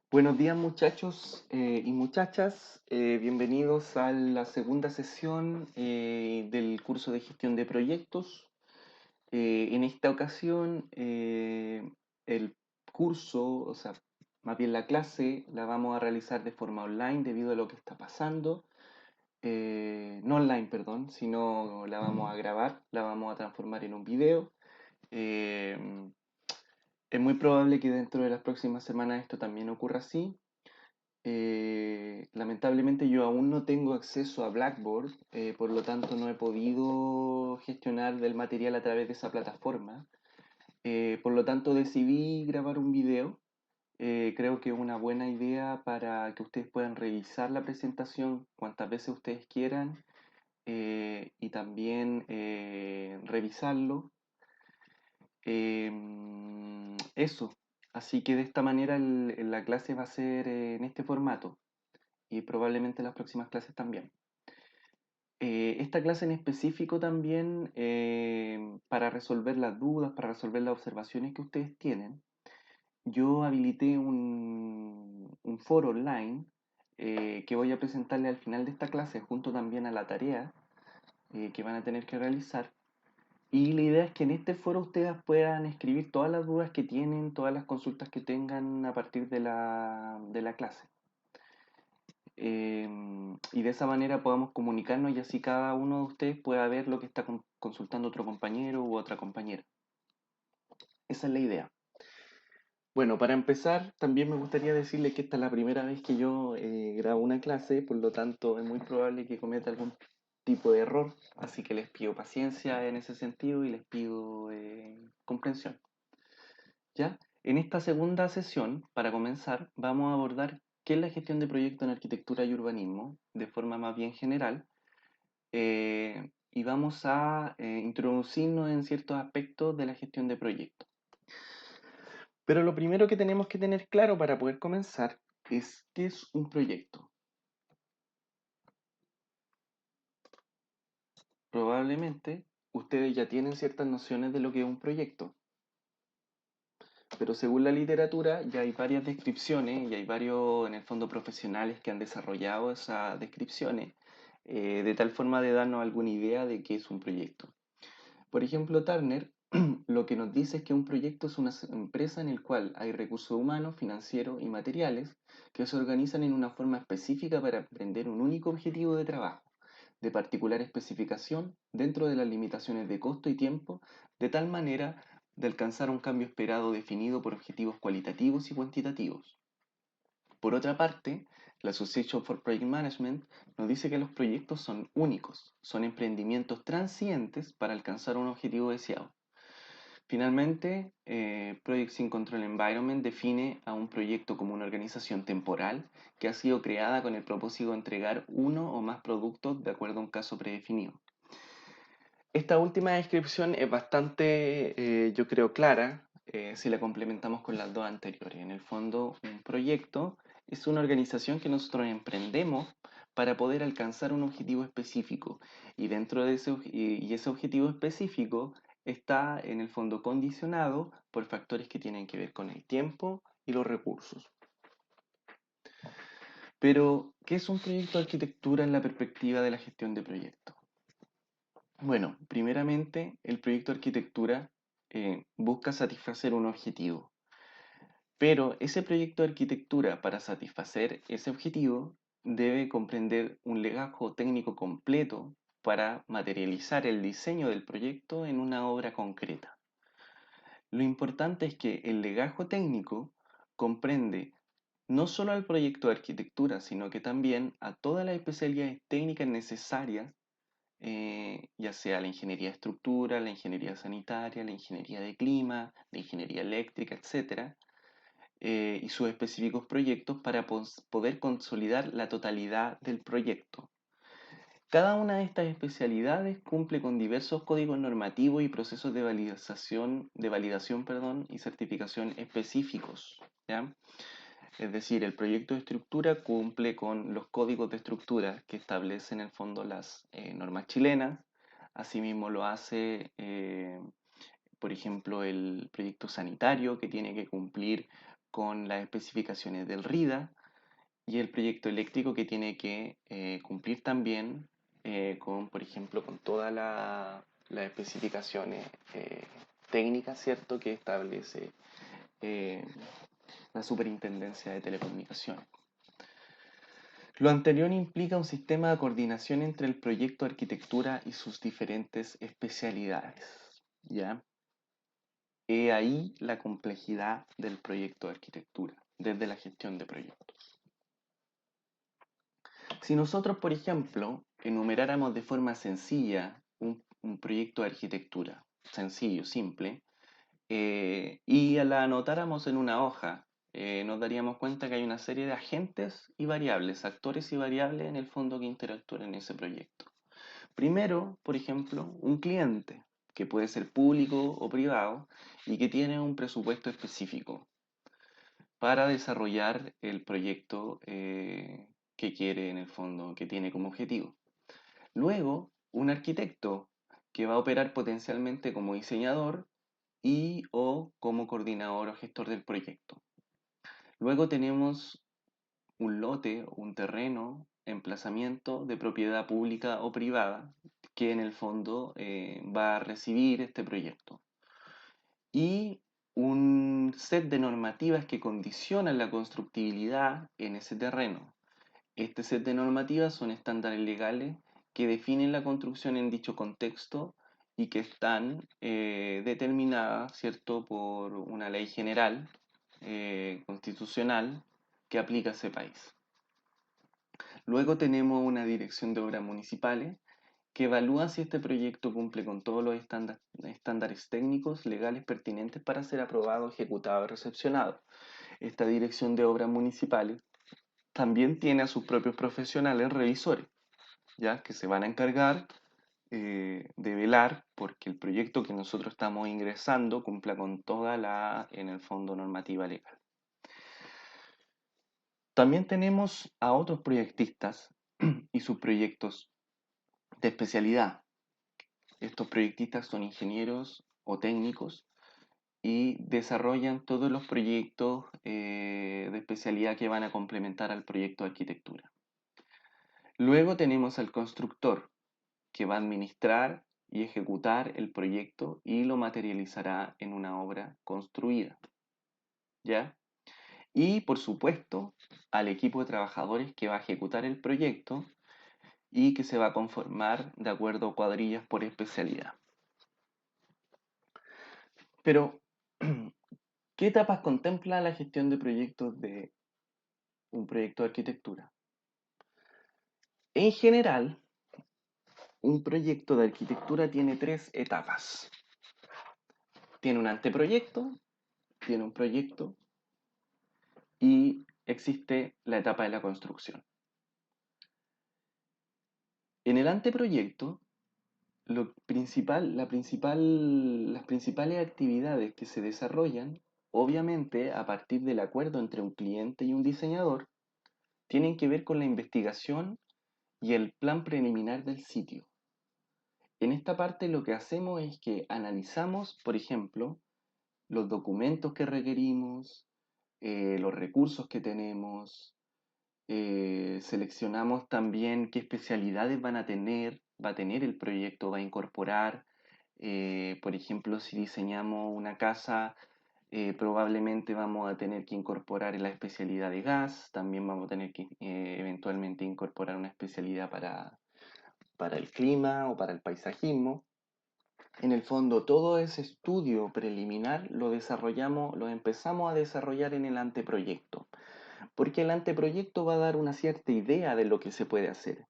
Buenos días muchachos y muchachas, bienvenidos a la segunda sesión del curso de gestión de proyectos. En esta ocasión el curso, o sea, más bien la clase, la vamos a realizar de forma online debido a lo que está pasando. No online, perdón, sino la vamos a grabar, la vamos a transformar en un video. Eh, es muy probable que dentro de las próximas semanas esto también ocurra así. Lamentablemente yo aún no tengo acceso a Blackboard, por lo tanto no he podido gestionar del material a través de esa plataforma. Por lo tanto decidí grabar un video. Creo que es una buena idea para que ustedes puedan revisar la presentación cuantas veces ustedes quieran y también revisarlo. Eso. Así que de esta manera la clase va a ser en este formato y probablemente las próximas clases también. Esta clase en específico también, para resolver las dudas, para resolver las observaciones que ustedes tienen, yo habilité un foro online que voy a presentarle al final de esta clase, junto también a la tarea que van a tener que realizar. Y la idea es que en este foro ustedes puedan escribir todas las dudas que tienen, todas las consultas que tengan a partir de la clase. Y de esa manera podamos comunicarnos y así cada uno de ustedes pueda ver lo que está consultando otro compañero u otra compañera. Esa es la idea. Bueno, para empezar, también me gustaría decirle que esta es la primera vez que yo grabo una clase, por lo tanto es muy probable que cometa algún tipo de error, así que les pido paciencia en ese sentido y les pido comprensión. ¿Ya? En esta segunda sesión, para comenzar, vamos a abordar qué es la gestión de proyectos en arquitectura y urbanismo de forma más bien general y vamos a introducirnos en ciertos aspectos de la gestión de proyectos. Pero lo primero que tenemos que tener claro para poder comenzar es qué es un proyecto. Probablemente ustedes ya tienen ciertas nociones de lo que es un proyecto, pero según la literatura ya hay varias descripciones y hay varios, en el fondo, profesionales que han desarrollado esas descripciones de tal forma de darnos alguna idea de qué es un proyecto. Por ejemplo, Turner lo que nos dice es que un proyecto es una empresa en el cual hay recursos humanos, financieros y materiales que se organizan en una forma específica para emprender un único objetivo de trabajo, de particular especificación, dentro de las limitaciones de costo y tiempo, de tal manera de alcanzar un cambio esperado definido por objetivos cualitativos y cuantitativos. Por otra parte, la Association for Project Management nos dice que los proyectos son únicos, son emprendimientos transientes para alcanzar un objetivo deseado. Finalmente, Projects in Control Environment define a un proyecto como una organización temporal que ha sido creada con el propósito de entregar uno o más productos de acuerdo a un caso predefinido. Esta última descripción es bastante, yo creo, clara si la complementamos con las dos anteriores. En el fondo, un proyecto es una organización que nosotros emprendemos para poder alcanzar un objetivo específico. Y dentro de ese objetivo específico está, en el fondo, condicionado por factores que tienen que ver con el tiempo y los recursos. Pero, ¿qué es un proyecto de arquitectura en la perspectiva de la gestión de proyectos? Bueno, primeramente, el proyecto de arquitectura busca satisfacer un objetivo, pero ese proyecto de arquitectura para satisfacer ese objetivo debe comprender un legajo técnico completo para materializar el diseño del proyecto en una obra concreta. Lo importante es que el legajo técnico comprende no solo al proyecto de arquitectura, sino que también a todas las especialidades técnicas necesarias ya sea la ingeniería de estructura, la ingeniería sanitaria, la ingeniería de clima, la ingeniería eléctrica, etcétera, y sus específicos proyectos para poder consolidar la totalidad del proyecto. Cada una de estas especialidades cumple con diversos códigos normativos y procesos de validación, perdón, y certificación específicos, ¿ya? Es decir, el proyecto de estructura cumple con los códigos de estructura que establecen en el fondo las normas chilenas. Asimismo lo hace, por ejemplo, el proyecto sanitario que tiene que cumplir con las especificaciones del RIDA y el proyecto eléctrico que tiene que cumplir también con, por ejemplo, con todas las especificaciones técnicas, ¿cierto?, que establece eh, la Superintendencia de Telecomunicaciones. Lo anterior implica un sistema de coordinación entre el proyecto de arquitectura y sus diferentes especialidades, ¿ya? He ahí la complejidad del proyecto de arquitectura, desde la gestión de proyectos. Si nosotros, por ejemplo, enumeráramos de forma sencilla un proyecto de arquitectura, sencillo, simple, y la anotáramos en una hoja, nos daríamos cuenta que hay una serie de agentes y variables, actores y variables en el fondo que interactúan en ese proyecto. Primero, por ejemplo, un cliente, que puede ser público o privado, y que tiene un presupuesto específico para desarrollar el proyecto que quiere en el fondo, que tiene como objetivo. Luego, un arquitecto que va a operar potencialmente como diseñador y o como coordinador o gestor del proyecto. Luego tenemos un lote, un terreno, emplazamiento de propiedad pública o privada que en el fondo va a recibir este proyecto. Y un set de normativas que condicionan la constructibilidad en ese terreno. Este set de normativas son estándares legales que definen la construcción en dicho contexto y que están determinadas, ¿cierto?, por una ley general constitucional que aplica a ese país. Luego tenemos una dirección de obras municipales que evalúa si este proyecto cumple con todos los estándares técnicos legales pertinentes para ser aprobado, ejecutado y recepcionado. Esta dirección de obras municipales también tiene a sus propios profesionales revisores, ya que se van a encargar de velar porque el proyecto que nosotros estamos ingresando cumpla con toda la, en el fondo, normativa legal. También tenemos a otros proyectistas y sus proyectos de especialidad. Estos proyectistas son ingenieros o técnicos y desarrollan todos los proyectos de especialidad que van a complementar al proyecto de arquitectura. Luego tenemos al constructor, que va a administrar y ejecutar el proyecto y lo materializará en una obra construida. ¿Ya? Y por supuesto, al equipo de trabajadores que va a ejecutar el proyecto y que se va a conformar de acuerdo a cuadrillas por especialidad. Pero, ¿qué etapas contempla la gestión de proyectos de un proyecto de arquitectura? En general, un proyecto de arquitectura tiene tres etapas. Tiene un anteproyecto, tiene un proyecto y existe la etapa de la construcción. En el anteproyecto, las principales actividades que se desarrollan, obviamente a partir del acuerdo entre un cliente y un diseñador, tienen que ver con la investigación y el plan preliminar del sitio. En esta parte lo que hacemos es que analizamos, por ejemplo, los documentos que requerimos, los recursos que tenemos, seleccionamos también qué especialidades va a tener el proyecto, va a incorporar. Por ejemplo, si diseñamos una casa, probablemente vamos a tener que incorporar la especialidad de gas, también vamos a tener que eventualmente incorporar una especialidad para el clima o para el paisajismo. En el fondo, todo ese estudio preliminar lo empezamos a desarrollar en el anteproyecto, porque el anteproyecto va a dar una cierta idea de lo que se puede hacer.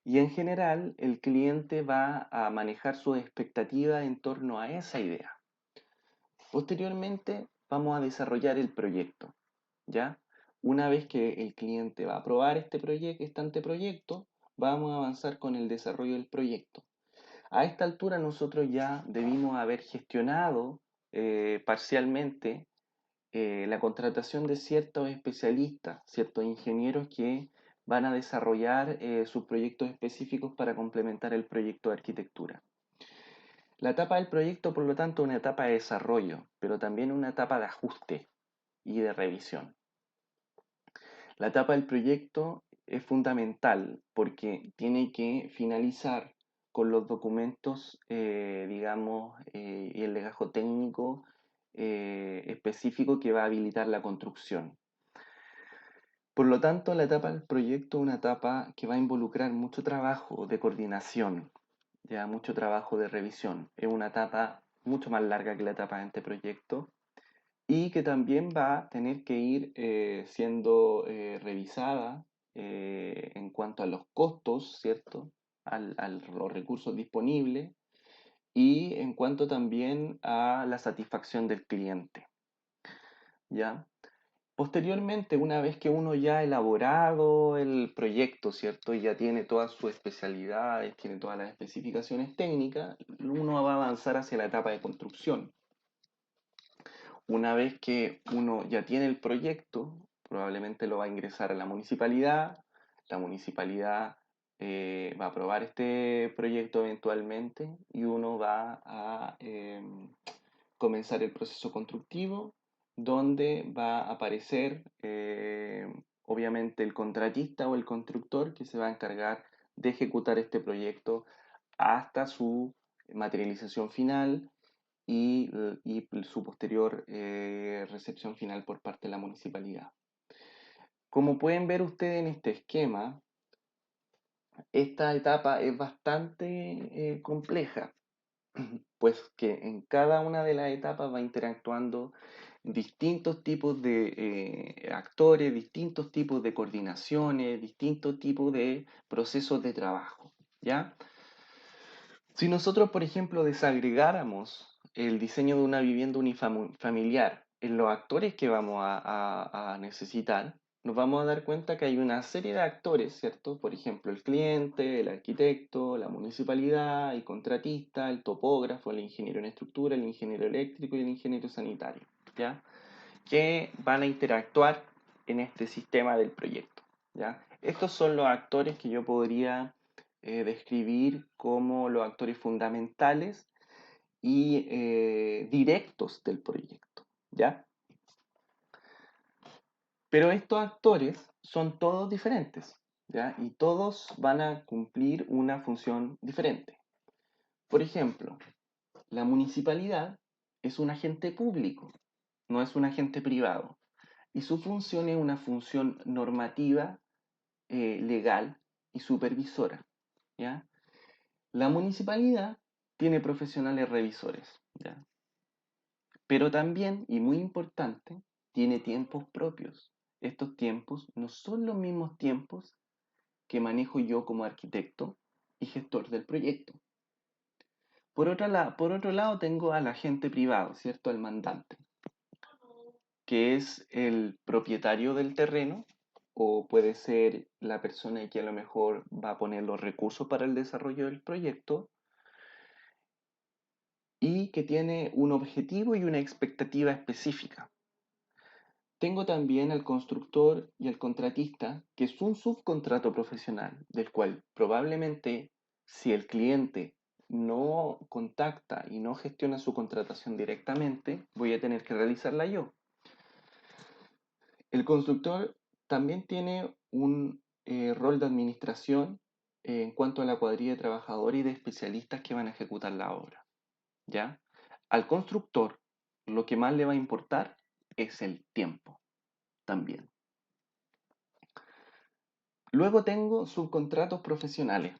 Y en general, el cliente va a manejar sus expectativas en torno a esa idea. Posteriormente, vamos a desarrollar el proyecto, ¿ya? Una vez que el cliente va a aprobar este anteproyecto, vamos a avanzar con el desarrollo del proyecto. A esta altura nosotros ya debimos haber gestionado parcialmente la contratación de ciertos especialistas, ciertos ingenieros que van a desarrollar sus proyectos específicos para complementar el proyecto de arquitectura. La etapa del proyecto, por lo tanto, es una etapa de desarrollo, pero también una etapa de ajuste. y de revisión. La etapa del proyecto es fundamental porque tiene que finalizar con los documentos, digamos, y el legajo técnico específico que va a habilitar la construcción. Por lo tanto, la etapa del proyecto es una etapa que va a involucrar mucho trabajo de coordinación, ya mucho trabajo de revisión. Es una etapa mucho más larga que la etapa de anteproyecto y que también va a tener que ir siendo revisada en cuanto a los costos, ¿cierto? A los recursos disponibles y en cuanto también a la satisfacción del cliente, ¿ya? Posteriormente, una vez que uno ya ha elaborado el proyecto, ¿cierto? Y ya tiene todas sus especialidades, tiene todas las especificaciones técnicas, uno va a avanzar hacia la etapa de construcción. Una vez que uno ya tiene el proyecto, probablemente lo va a ingresar a la municipalidad va a aprobar este proyecto eventualmente y uno va a comenzar el proceso constructivo donde va a aparecer obviamente el contratista o el constructor que se va a encargar de ejecutar este proyecto hasta su materialización final y su posterior recepción final por parte de la municipalidad. Como pueden ver ustedes en este esquema, esta etapa es bastante compleja, pues que en cada una de las etapas va interactuando distintos tipos de actores, distintos tipos de coordinaciones, distintos tipos de procesos de trabajo, ¿ya? Si nosotros, por ejemplo, desagregáramos el diseño de una vivienda unifamiliar en los actores que vamos a necesitar, nos vamos a dar cuenta que hay una serie de actores, ¿cierto? Por ejemplo, el cliente, el arquitecto, la municipalidad, el contratista, el topógrafo, el ingeniero en estructura, el ingeniero eléctrico y el ingeniero sanitario, ¿ya? Que van a interactuar en este sistema del proyecto, ¿ya? Estos son los actores que yo podría describir como los actores fundamentales y directos del proyecto, ¿ya? Pero estos actores son todos diferentes, ¿ya? Y todos van a cumplir una función diferente. Por ejemplo, la municipalidad es un agente público, no es un agente privado. Y su función es una función normativa, legal y supervisora, ¿ya? La municipalidad tiene profesionales revisores, ¿ya? Pero también, y muy importante, tiene tiempos propios. Estos tiempos no son los mismos tiempos que manejo yo como arquitecto y gestor del proyecto. Por otro lado tengo al agente privado, ¿cierto? Al mandante, que es el propietario del terreno o puede ser la persona que a lo mejor va a poner los recursos para el desarrollo del proyecto y que tiene un objetivo y una expectativa específica. Tengo también al constructor y al contratista, que es un subcontrato profesional, del cual probablemente si el cliente no contacta y no gestiona su contratación directamente, voy a tener que realizarla yo. El constructor también tiene un rol de administración en cuanto a la cuadrilla de trabajadores y de especialistas que van a ejecutar la obra, ¿ya? Al constructor lo que más le va a importar es el tiempo también. Luego tengo subcontratos profesionales.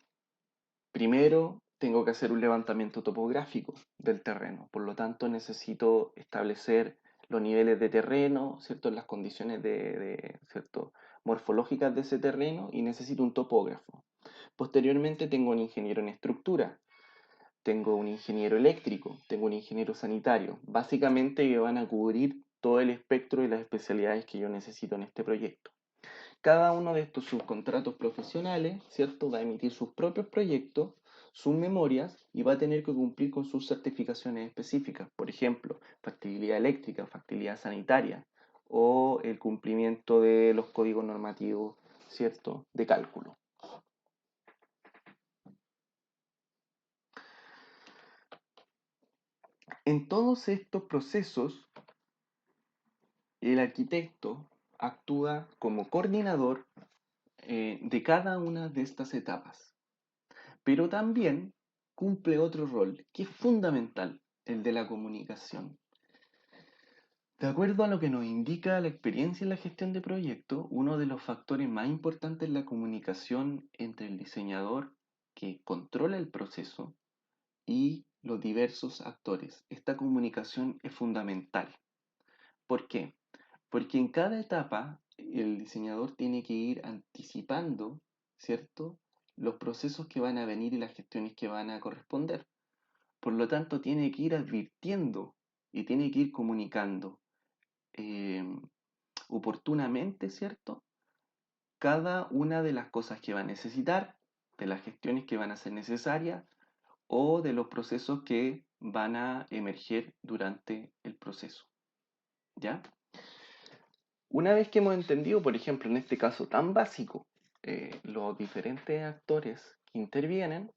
Primero tengo que hacer un levantamiento topográfico del terreno, por lo tanto necesito establecer los niveles de terreno, ¿cierto? Las condiciones ¿cierto? Morfológicas de ese terreno y necesito un topógrafo. Posteriormente tengo un ingeniero en estructura, tengo un ingeniero eléctrico, tengo un ingeniero sanitario. Básicamente que van a cubrir todo el espectro de las especialidades que yo necesito en este proyecto. Cada uno de estos subcontratos profesionales, ¿cierto? Va a emitir sus propios proyectos, sus memorias y va a tener que cumplir con sus certificaciones específicas. Por ejemplo, factibilidad eléctrica, factibilidad sanitaria o el cumplimiento de los códigos normativos, ¿cierto? De cálculo. En todos estos procesos, el arquitecto actúa como coordinador de cada una de estas etapas, pero también cumple otro rol que es fundamental, el de la comunicación. De acuerdo a lo que nos indica la experiencia en la gestión de proyectos, uno de los factores más importantes es la comunicación entre el diseñador que controla el proceso y los diversos actores. Esta comunicación es fundamental. ¿Por qué? Porque en cada etapa el diseñador tiene que ir anticipando, ¿cierto? Los procesos que van a venir y las gestiones que van a corresponder. Por lo tanto, tiene que ir advirtiendo y tiene que ir comunicando eh, oportunamente, ¿cierto? Cada una de las cosas que va a necesitar, de las gestiones que van a ser necesarias o de los procesos que van a emerger durante el proceso, ¿ya? Una vez que hemos entendido, por ejemplo, en este caso tan básico, los diferentes actores que intervienen,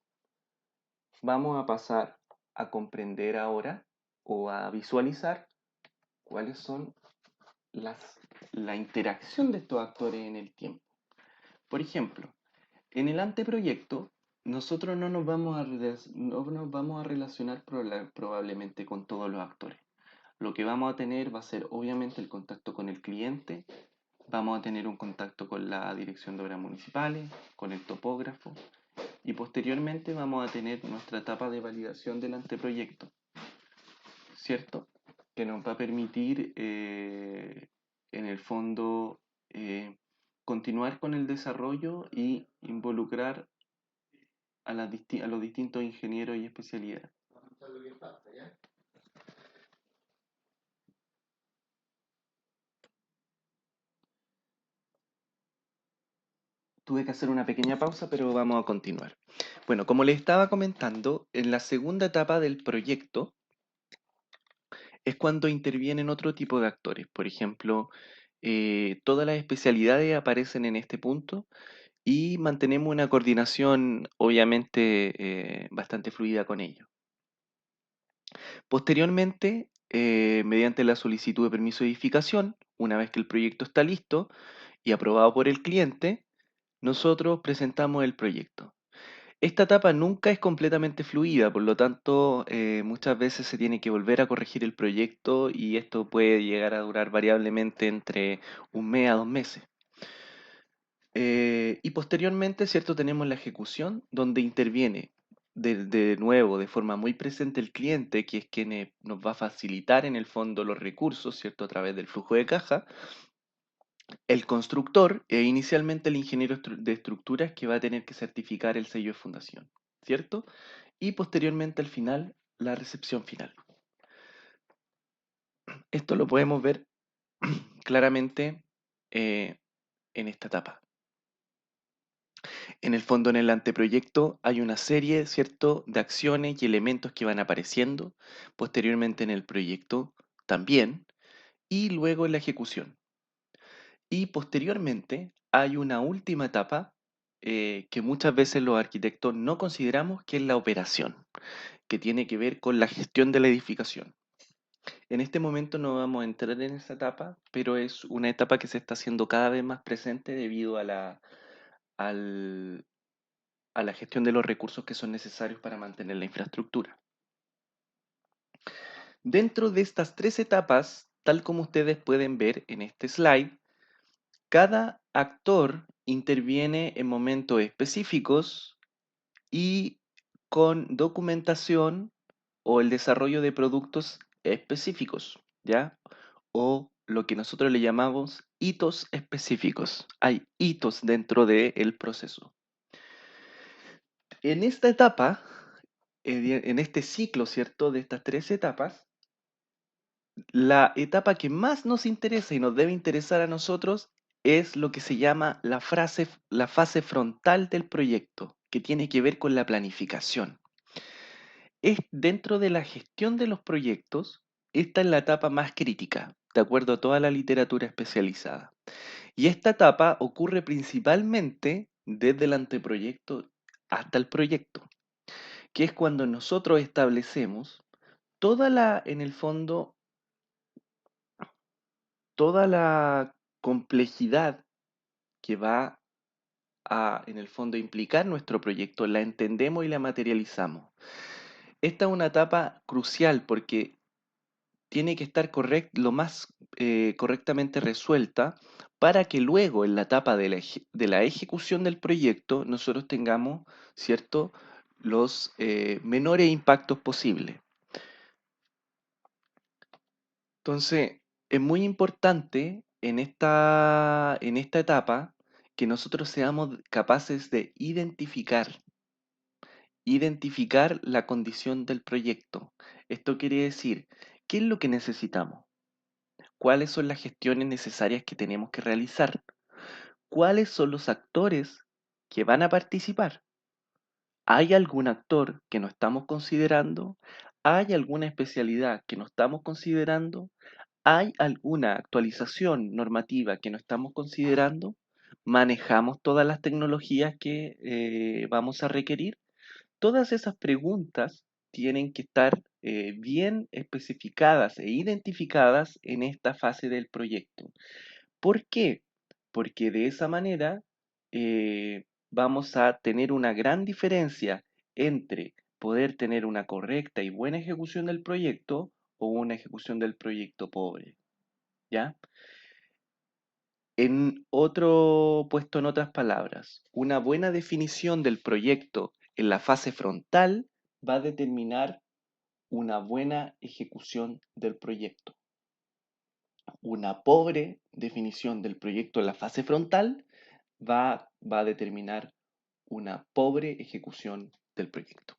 vamos a pasar a comprender ahora o a visualizar cuáles son la interacción de estos actores en el tiempo. Por ejemplo, en el anteproyecto, nosotros no nos vamos a relacionar probablemente con todos los actores. Lo que vamos a tener va a ser obviamente el contacto con el cliente, vamos a tener un contacto con la dirección de obras municipales, con el topógrafo y posteriormente vamos a tener nuestra etapa de validación del anteproyecto, ¿cierto? Que nos va a permitir en el fondo continuar con el desarrollo y involucrar a los distintos ingenieros y especialidades. Tuve que hacer una pequeña pausa, pero vamos a continuar. Bueno, como les estaba comentando, en la segunda etapa del proyecto es cuando intervienen otro tipo de actores. Por ejemplo, todas las especialidades aparecen en este punto y mantenemos una coordinación obviamente bastante fluida con ellos. Posteriormente, mediante la solicitud de permiso de edificación, una vez que el proyecto está listo y aprobado por el cliente, nosotros presentamos el proyecto. Esta etapa nunca es completamente fluida, por lo tanto, muchas veces se tiene que volver a corregir el proyecto y esto puede llegar a durar variablemente entre un mes a 2 meses. Y posteriormente, ¿cierto? Tenemos la ejecución, donde interviene de nuevo de forma muy presente el cliente, que es quien nos va a facilitar en el fondo los recursos, ¿cierto? A través del flujo de caja, el constructor e inicialmente el ingeniero de estructuras que va a tener que certificar el sello de fundación, ¿cierto? Y posteriormente al final, la recepción final. Esto lo podemos ver claramente en esta etapa. En el fondo, en el anteproyecto hay una serie, ¿cierto?, de acciones y elementos que van apareciendo, posteriormente en el proyecto también, y luego en la ejecución. Y posteriormente hay una última etapa que muchas veces los arquitectos no consideramos, que es la operación, que tiene que ver con la gestión de la edificación. En este momento no vamos a entrar en esa etapa, pero es una etapa que se está haciendo cada vez más presente debido al, a la gestión de los recursos que son necesarios para mantener la infraestructura. Dentro de estas tres etapas, tal como ustedes pueden ver en este slide, cada actor interviene en momentos específicos y con documentación o el desarrollo de productos específicos, ¿ya? O lo que nosotros le llamamos hitos específicos. Hay hitos dentro del proceso. En esta etapa, en este ciclo, ¿cierto? De estas tres etapas, la etapa que más nos interesa y nos debe interesar a nosotros es lo que se llama la fase frontal del proyecto, que tiene que ver con la planificación. Es dentro de la gestión de los proyectos, esta es la etapa más crítica, de acuerdo a toda la literatura especializada. Y esta etapa ocurre principalmente desde el anteproyecto hasta el proyecto, que es cuando nosotros establecemos en el fondo, toda la complejidad que va a, en el fondo, implicar nuestro proyecto, la entendemos y la materializamos. Esta es una etapa crucial porque tiene que estar lo más correctamente resuelta para que luego en la etapa de de la ejecución del proyecto nosotros tengamos, ¿cierto?, los menores impactos posibles. Entonces, es muy importante en esta etapa que nosotros seamos capaces de identificar la condición del proyecto. Esto quiere decir, ¿qué es lo que necesitamos? ¿Cuáles son las gestiones necesarias que tenemos que realizar? ¿Cuáles son los actores que van a participar? ¿Hay algún actor que no estamos considerando? ¿Hay alguna especialidad que no estamos considerando? ¿Hay alguna actualización normativa que no estamos considerando? ¿Manejamos todas las tecnologías que vamos a requerir? Todas esas preguntas tienen que estar bien especificadas e identificadas en esta fase del proyecto. ¿Por qué? Porque de esa manera vamos a tener una gran diferencia entre poder tener una correcta y buena ejecución del proyecto o una ejecución del proyecto pobre, ¿ya? Puesto en otras palabras, una buena definición del proyecto en la fase frontal va a determinar una buena ejecución del proyecto. Una pobre definición del proyecto en la fase frontal va a determinar una pobre ejecución del proyecto.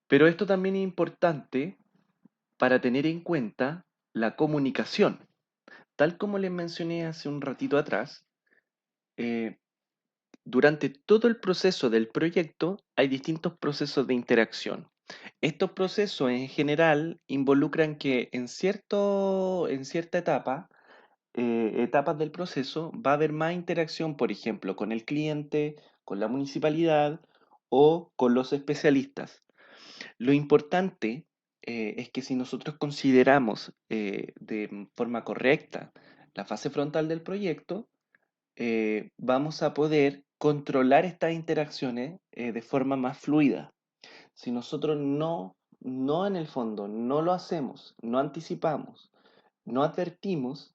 Pero esto también es importante para tener en cuenta la comunicación. Tal como les mencioné hace un ratito atrás, eh, durante todo el proceso del proyecto hay distintos procesos de interacción. Estos procesos en general involucran que en cierta etapa, etapas del proceso, va a haber más interacción, por ejemplo, con el cliente, con la municipalidad o con los especialistas. Lo importante es que si nosotros consideramos de forma correcta la fase frontal del proyecto, vamos a poder controlar estas interacciones de forma más fluida. Si nosotros no en el fondo, no lo hacemos, no anticipamos, no advertimos,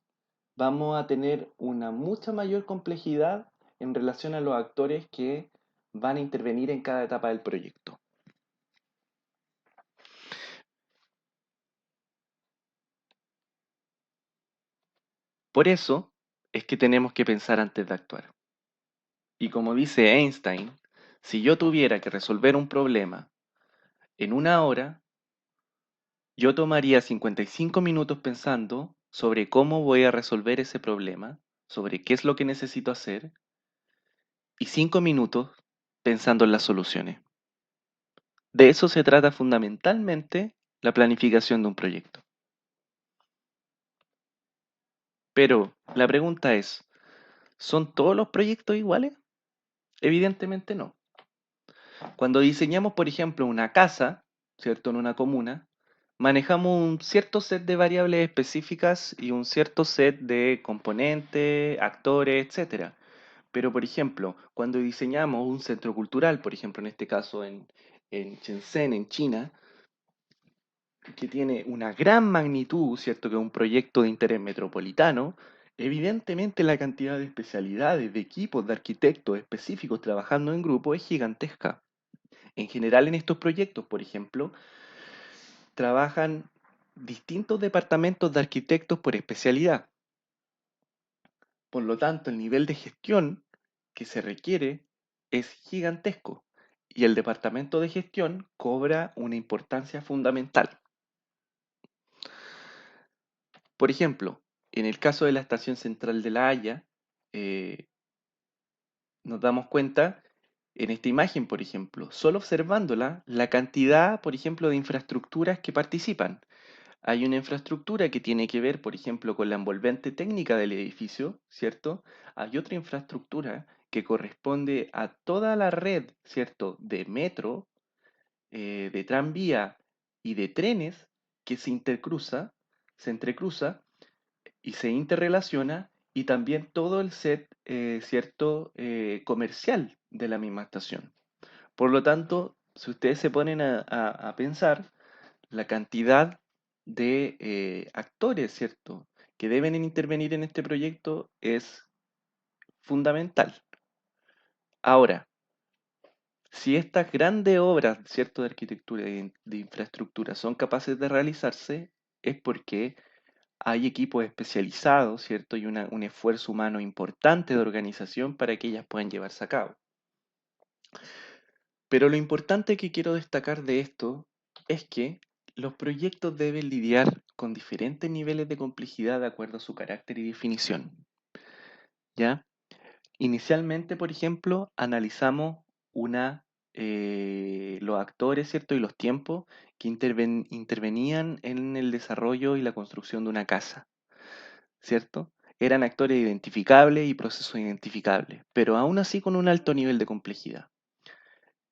vamos a tener una mucha mayor complejidad en relación a los actores que van a intervenir en cada etapa del proyecto. Por eso es que tenemos que pensar antes de actuar. Y como dice Einstein, si yo tuviera que resolver un problema en una hora, yo tomaría 55 minutos pensando sobre cómo voy a resolver ese problema, sobre qué es lo que necesito hacer, y 5 minutos pensando en las soluciones. De eso se trata fundamentalmente la planificación de un proyecto. Pero la pregunta es, ¿son todos los proyectos iguales? Evidentemente no. Cuando diseñamos, por ejemplo, una casa, ¿cierto? En una comuna, manejamos un cierto set de variables específicas y un cierto set de componentes, actores, etcétera. Pero, por ejemplo, cuando diseñamos un centro cultural, por ejemplo, en este caso en Shenzhen, en China, que tiene una gran magnitud, ¿cierto? Que es un proyecto de interés metropolitano, evidentemente la cantidad de especialidades, de equipos, de arquitectos específicos trabajando en grupo es gigantesca. En general en estos proyectos, por ejemplo, trabajan distintos departamentos de arquitectos por especialidad. Por lo tanto, el nivel de gestión que se requiere es gigantesco y el departamento de gestión cobra una importancia fundamental. Por ejemplo, en el caso de la Estación Central de La Haya, eh, nos damos cuenta en esta imagen, por ejemplo, solo observándola, la cantidad, por ejemplo, de infraestructuras que participan. Hay una infraestructura que tiene que ver, por ejemplo, con la envolvente técnica del edificio, ¿cierto? Hay otra infraestructura que corresponde a toda la red, ¿cierto?, de metro, de tranvía y de trenes que se intercruza. se entrecruza y se interrelaciona y también todo el set, cierto, comercial de la misma estación. Por lo tanto, si ustedes se ponen a pensar, la cantidad de actores, ¿cierto?, que deben intervenir en este proyecto es fundamental. Ahora, si estas grandes obras, ¿cierto?, de arquitectura y de infraestructura son capaces de realizarse, es porque hay equipos especializados, ¿cierto? Y un esfuerzo humano importante de organización para que ellas puedan llevarse a cabo. Pero lo importante que quiero destacar de esto es que los proyectos deben lidiar con diferentes niveles de complejidad de acuerdo a su carácter y definición. ¿Ya? Inicialmente, por ejemplo, analizamos los actores, ¿cierto? Y los tiempos que intervenían en el desarrollo y la construcción de una casa, ¿cierto? Eran actores identificables y procesos identificables, pero aún así con un alto nivel de complejidad.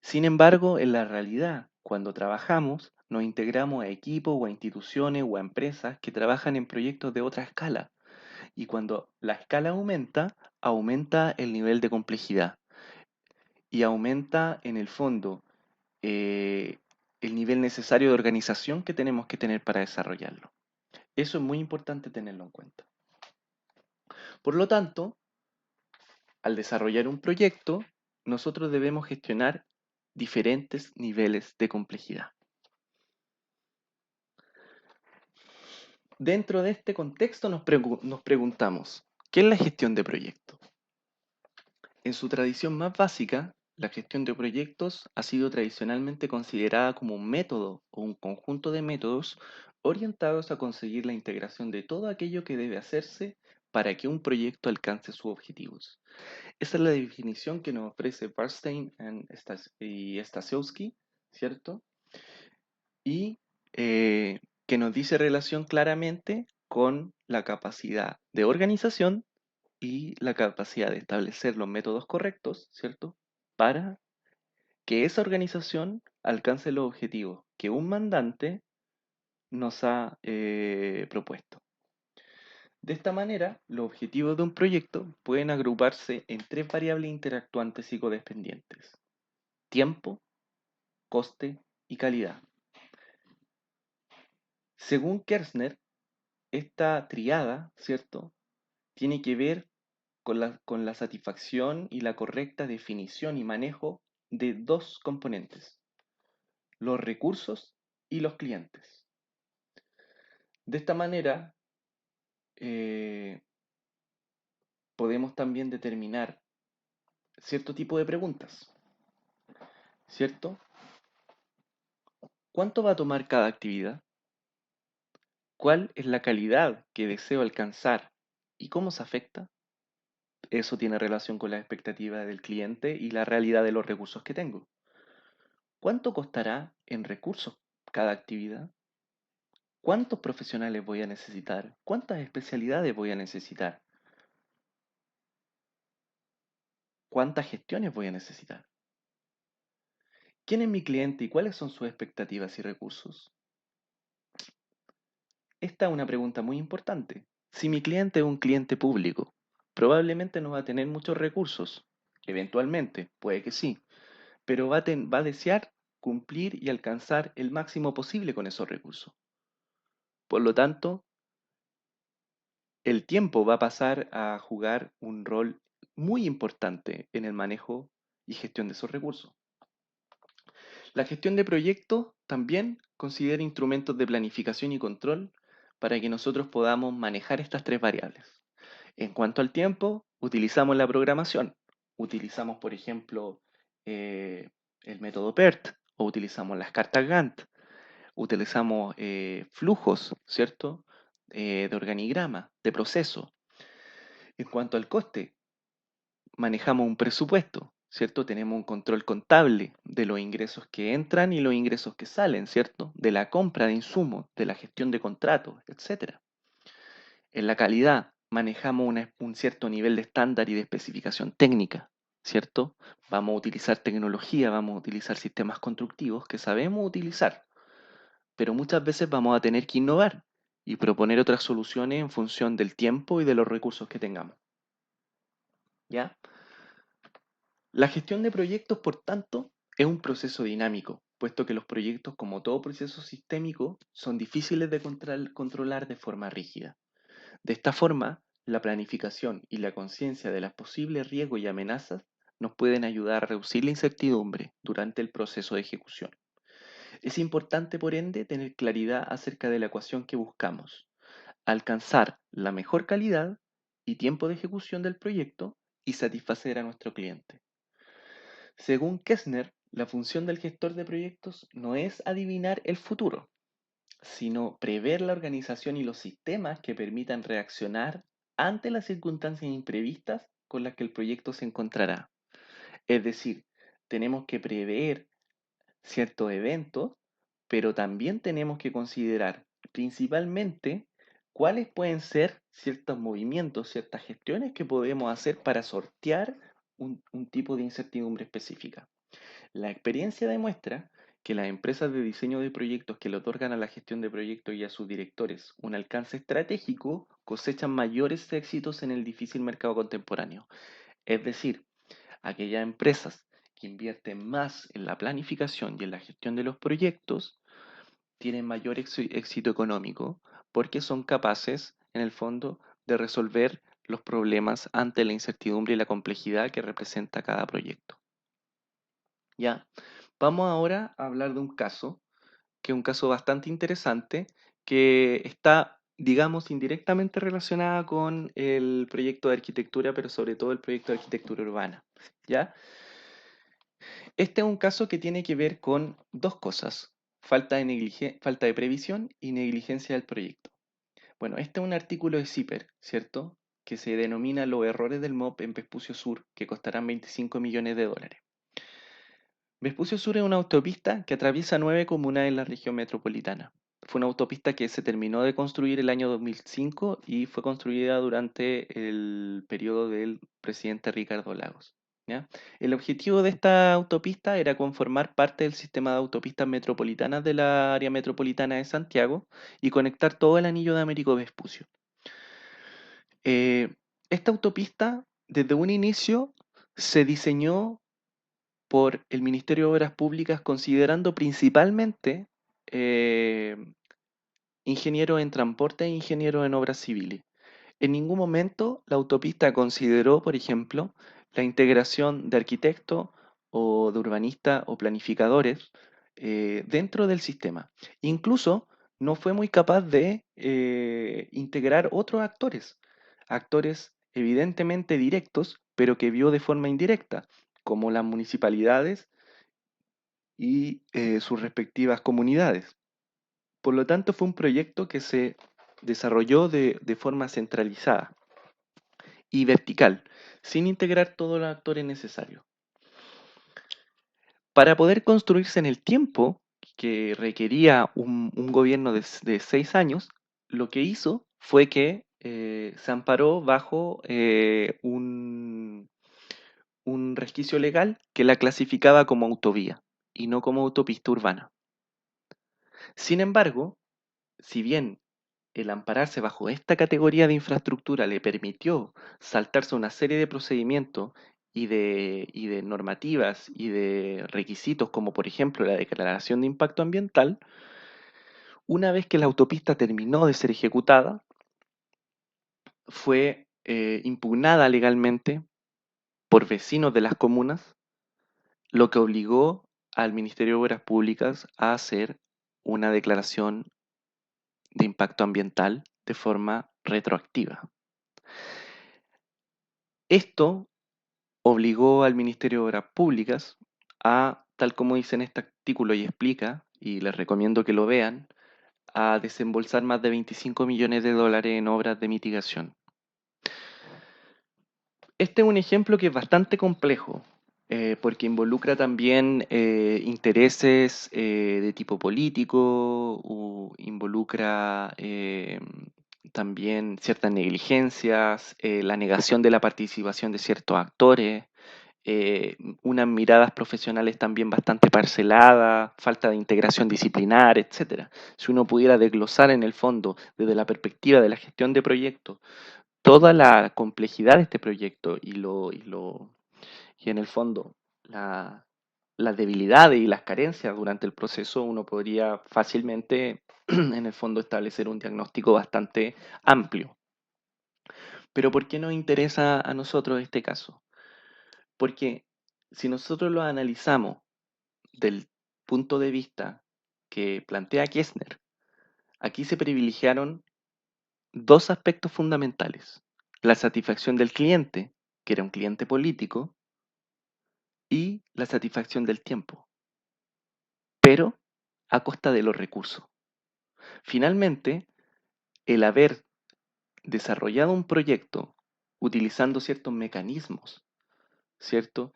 Sin embargo, en la realidad, cuando trabajamos, nos integramos a equipos o a instituciones o a empresas que trabajan en proyectos de otra escala. Y cuando la escala aumenta, aumenta el nivel de complejidad y aumenta en el fondo eh, el nivel necesario de organización que tenemos que tener para desarrollarlo. Eso es muy importante tenerlo en cuenta. Por lo tanto, al desarrollar un proyecto, nosotros debemos gestionar diferentes niveles de complejidad. Dentro de este contexto nos preguntamos, ¿qué es la gestión de proyectos? En su tradición más básica, la gestión de proyectos ha sido tradicionalmente considerada como un método o un conjunto de métodos orientados a conseguir la integración de todo aquello que debe hacerse para que un proyecto alcance sus objetivos. Esa es la definición que nos ofrece Bernstein y Stasiowski, ¿cierto? Y que nos dice relación claramente con la capacidad de organización y la capacidad de establecer los métodos correctos, ¿cierto? Para que esa organización alcance los objetivos que un mandante nos ha propuesto. De esta manera, los objetivos de un proyecto pueden agruparse en tres variables interactuantes y codependientes: tiempo, coste y calidad. Según Kersner, esta triada, ¿cierto?, tiene que ver con la satisfacción y la correcta definición y manejo de dos componentes: los recursos y los clientes. De esta manera, eh, podemos también determinar cierto tipo de preguntas, ¿cierto? ¿Cuánto va a tomar cada actividad? ¿Cuál es la calidad que deseo alcanzar y cómo se afecta? Eso tiene relación con la expectativa del cliente y la realidad de los recursos que tengo. ¿Cuánto costará en recursos cada actividad? ¿Cuántos profesionales voy a necesitar? ¿Cuántas especialidades voy a necesitar? ¿Cuántas gestiones voy a necesitar? ¿Quién es mi cliente y cuáles son sus expectativas y recursos? Esta es una pregunta muy importante. Si mi cliente es un cliente público, probablemente no va a tener muchos recursos. Eventualmente, puede que sí, pero va a desear cumplir y alcanzar el máximo posible con esos recursos. Por lo tanto, el tiempo va a pasar a jugar un rol muy importante en el manejo y gestión de esos recursos. La gestión de proyectos también considera instrumentos de planificación y control para que nosotros podamos manejar estas tres variables. En cuanto al tiempo, utilizamos la programación. Utilizamos, por ejemplo, eh, el método PERT o utilizamos las cartas Gantt. Utilizamos flujos, ¿cierto? De organigrama, de proceso. En cuanto al coste, manejamos un presupuesto, ¿cierto? Tenemos un control contable de los ingresos que entran y los ingresos que salen, ¿cierto? De la compra de insumos, de la gestión de contratos, etc. En la calidad, manejamos un cierto nivel de estándar y de especificación técnica, ¿cierto? Vamos a utilizar tecnología, vamos a utilizar sistemas constructivos que sabemos utilizar, pero muchas veces vamos a tener que innovar y proponer otras soluciones en función del tiempo y de los recursos que tengamos. ¿Ya? La gestión de proyectos, por tanto, es un proceso dinámico, puesto que los proyectos, como todo proceso sistémico, son difíciles de controlar de forma rígida. De esta forma, la planificación y la conciencia de los posibles riesgos y amenazas nos pueden ayudar a reducir la incertidumbre durante el proceso de ejecución. Es importante, por ende, tener claridad acerca de la ecuación que buscamos: alcanzar la mejor calidad y tiempo de ejecución del proyecto y satisfacer a nuestro cliente. Según Kessner, la función del gestor de proyectos no es adivinar el futuro, sino prever la organización y los sistemas que permitan reaccionar ante las circunstancias imprevistas con las que el proyecto se encontrará. Es decir, tenemos que prever ciertos eventos, pero también tenemos que considerar principalmente cuáles pueden ser ciertos movimientos, ciertas gestiones que podemos hacer para sortear un tipo de incertidumbre específica. La experiencia demuestra que las empresas de diseño de proyectos que le otorgan a la gestión de proyectos y a sus directores un alcance estratégico cosechan mayores éxitos en el difícil mercado contemporáneo. Es decir, aquellas empresas que invierten más en la planificación y en la gestión de los proyectos tienen mayor éxito económico porque son capaces, en el fondo, de resolver los problemas ante la incertidumbre y la complejidad que representa cada proyecto. ¿Ya? Vamos ahora a hablar de un caso, que es un caso bastante interesante, que está, digamos, indirectamente relacionada con el proyecto de arquitectura, pero sobre todo el proyecto de arquitectura urbana. ¿Ya? Este es un caso que tiene que ver con dos cosas: falta de previsión y negligencia del proyecto. Bueno, este es un artículo de CIPER, ¿cierto? Que se denomina Los errores del MOP en Vespucio Sur, que costarán 25 millones de dólares. Vespucio Sur es una autopista que atraviesa 9 comunas en la región metropolitana. Fue una autopista que se terminó de construir el año 2005 y fue construida durante el periodo del presidente Ricardo Lagos. ¿Ya? El objetivo de esta autopista era conformar parte del sistema de autopistas metropolitanas de la área metropolitana de Santiago y conectar todo el anillo de Américo Vespucio. Eh, esta autopista, desde un inicio, se diseñó por el Ministerio de Obras Públicas, considerando principalmente eh, ingenieros en transporte e ingenieros en obras civiles. En ningún momento la autopista consideró, por ejemplo, la integración de arquitectos o de urbanistas o planificadores dentro del sistema. Incluso no fue muy capaz de integrar otros actores, actores evidentemente directos, pero que vio de forma indirecta, como las municipalidades y sus respectivas comunidades. Por lo tanto, fue un proyecto que se desarrolló de forma centralizada y vertical, sin integrar todos los actores necesarios. Para poder construirse en el tiempo que requería un gobierno de 6 años, lo que hizo fue que se amparó bajo un resquicio legal que la clasificaba como autovía y no como autopista urbana. Sin embargo, si bien el ampararse bajo esta categoría de infraestructura le permitió saltarse una serie de procedimientos y de normativas y de requisitos, como por ejemplo la declaración de impacto ambiental, una vez que la autopista terminó de ser ejecutada, fue impugnada legalmente por vecinos de las comunas, lo que obligó al Ministerio de Obras Públicas a hacer una declaración de impacto ambiental de forma retroactiva. Esto obligó al Ministerio de Obras Públicas a, tal como dice en este artículo y explica, y les recomiendo que lo vean, a desembolsar más de 25 millones de dólares en obras de mitigación. Este es un ejemplo que es bastante complejo, porque involucra también intereses de tipo político, involucra también ciertas negligencias, la negación de la participación de ciertos actores, unas miradas profesionales también bastante parceladas, falta de integración disciplinar, etcétera. Si uno pudiera desglosar en el fondo, desde la perspectiva de la gestión de proyectos, toda la complejidad de este proyecto y en el fondo la, las debilidades y las carencias durante el proceso, uno podría fácilmente en el fondo establecer un diagnóstico bastante amplio. Pero ¿por qué nos interesa a nosotros este caso? Porque si nosotros lo analizamos del punto de vista que plantea Kessner, aquí se privilegiaron dos aspectos fundamentales. La satisfacción del cliente, que era un cliente político, y la satisfacción del tiempo, pero a costa de los recursos. Finalmente, el haber desarrollado un proyecto utilizando ciertos mecanismos, ¿cierto?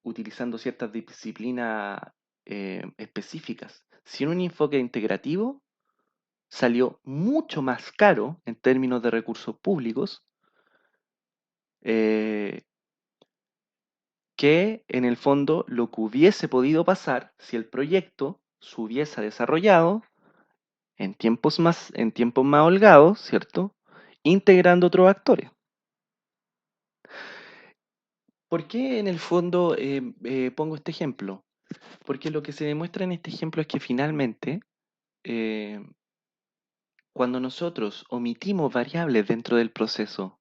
Utilizando ciertas disciplinas específicas, sin un enfoque integrativo, salió mucho más caro en términos de recursos públicos eh, que en el fondo lo que hubiese podido pasar si el proyecto se hubiese desarrollado en tiempos más holgados, ¿cierto? Integrando otros actores. ¿Por qué en el fondo pongo este ejemplo? Porque lo que se demuestra en este ejemplo es que finalmente, eh, cuando nosotros omitimos variables dentro del proceso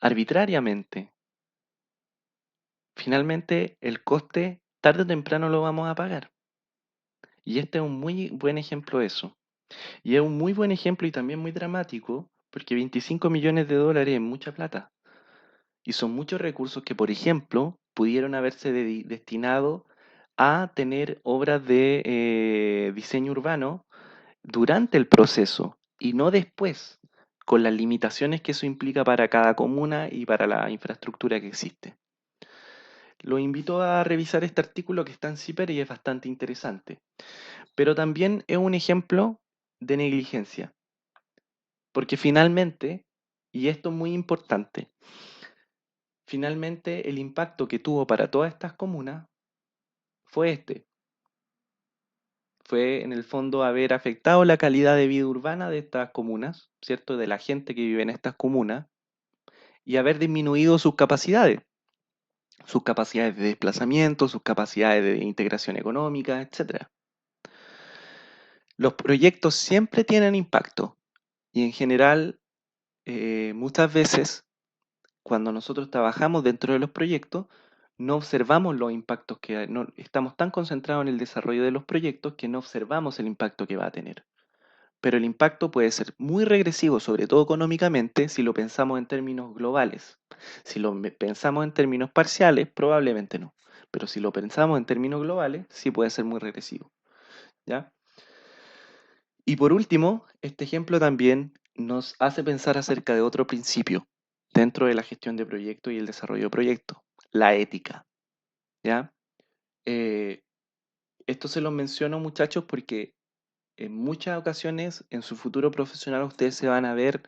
arbitrariamente, finalmente el coste tarde o temprano lo vamos a pagar. Y este es un muy buen ejemplo de eso. Y es un muy buen ejemplo y también muy dramático, porque 25 millones de dólares es mucha plata. Y son muchos recursos que, por ejemplo, pudieron haberse destinado a tener obras de diseño urbano durante el proceso y no después, con las limitaciones que eso implica para cada comuna y para la infraestructura que existe. Los invito a revisar este artículo que está en CIPER y es bastante interesante, pero también es un ejemplo de negligencia, porque finalmente, y esto es muy importante, finalmente el impacto que tuvo para todas estas comunas fue este. Fue en el fondo haber afectado la calidad de vida urbana de estas comunas, ¿cierto? De la gente que vive en estas comunas y haber disminuido sus capacidades de desplazamiento, sus capacidades de integración económica, etcétera. Los proyectos siempre tienen impacto y en general muchas veces cuando nosotros trabajamos dentro de los proyectos no observamos los impactos no, estamos tan concentrados en el desarrollo de los proyectos que no observamos el impacto que va a tener. Pero el impacto puede ser muy regresivo, sobre todo económicamente, si lo pensamos en términos globales. Si lo pensamos en términos parciales, probablemente no. Pero si lo pensamos en términos globales, sí puede ser muy regresivo. ¿Ya? Y por último, este ejemplo también nos hace pensar acerca de otro principio dentro de la gestión de proyectos y el desarrollo de proyectos, la ética. ¿Ya? Eh, Esto se lo menciono, muchachos, porque en muchas ocasiones en su futuro profesional ustedes se van a ver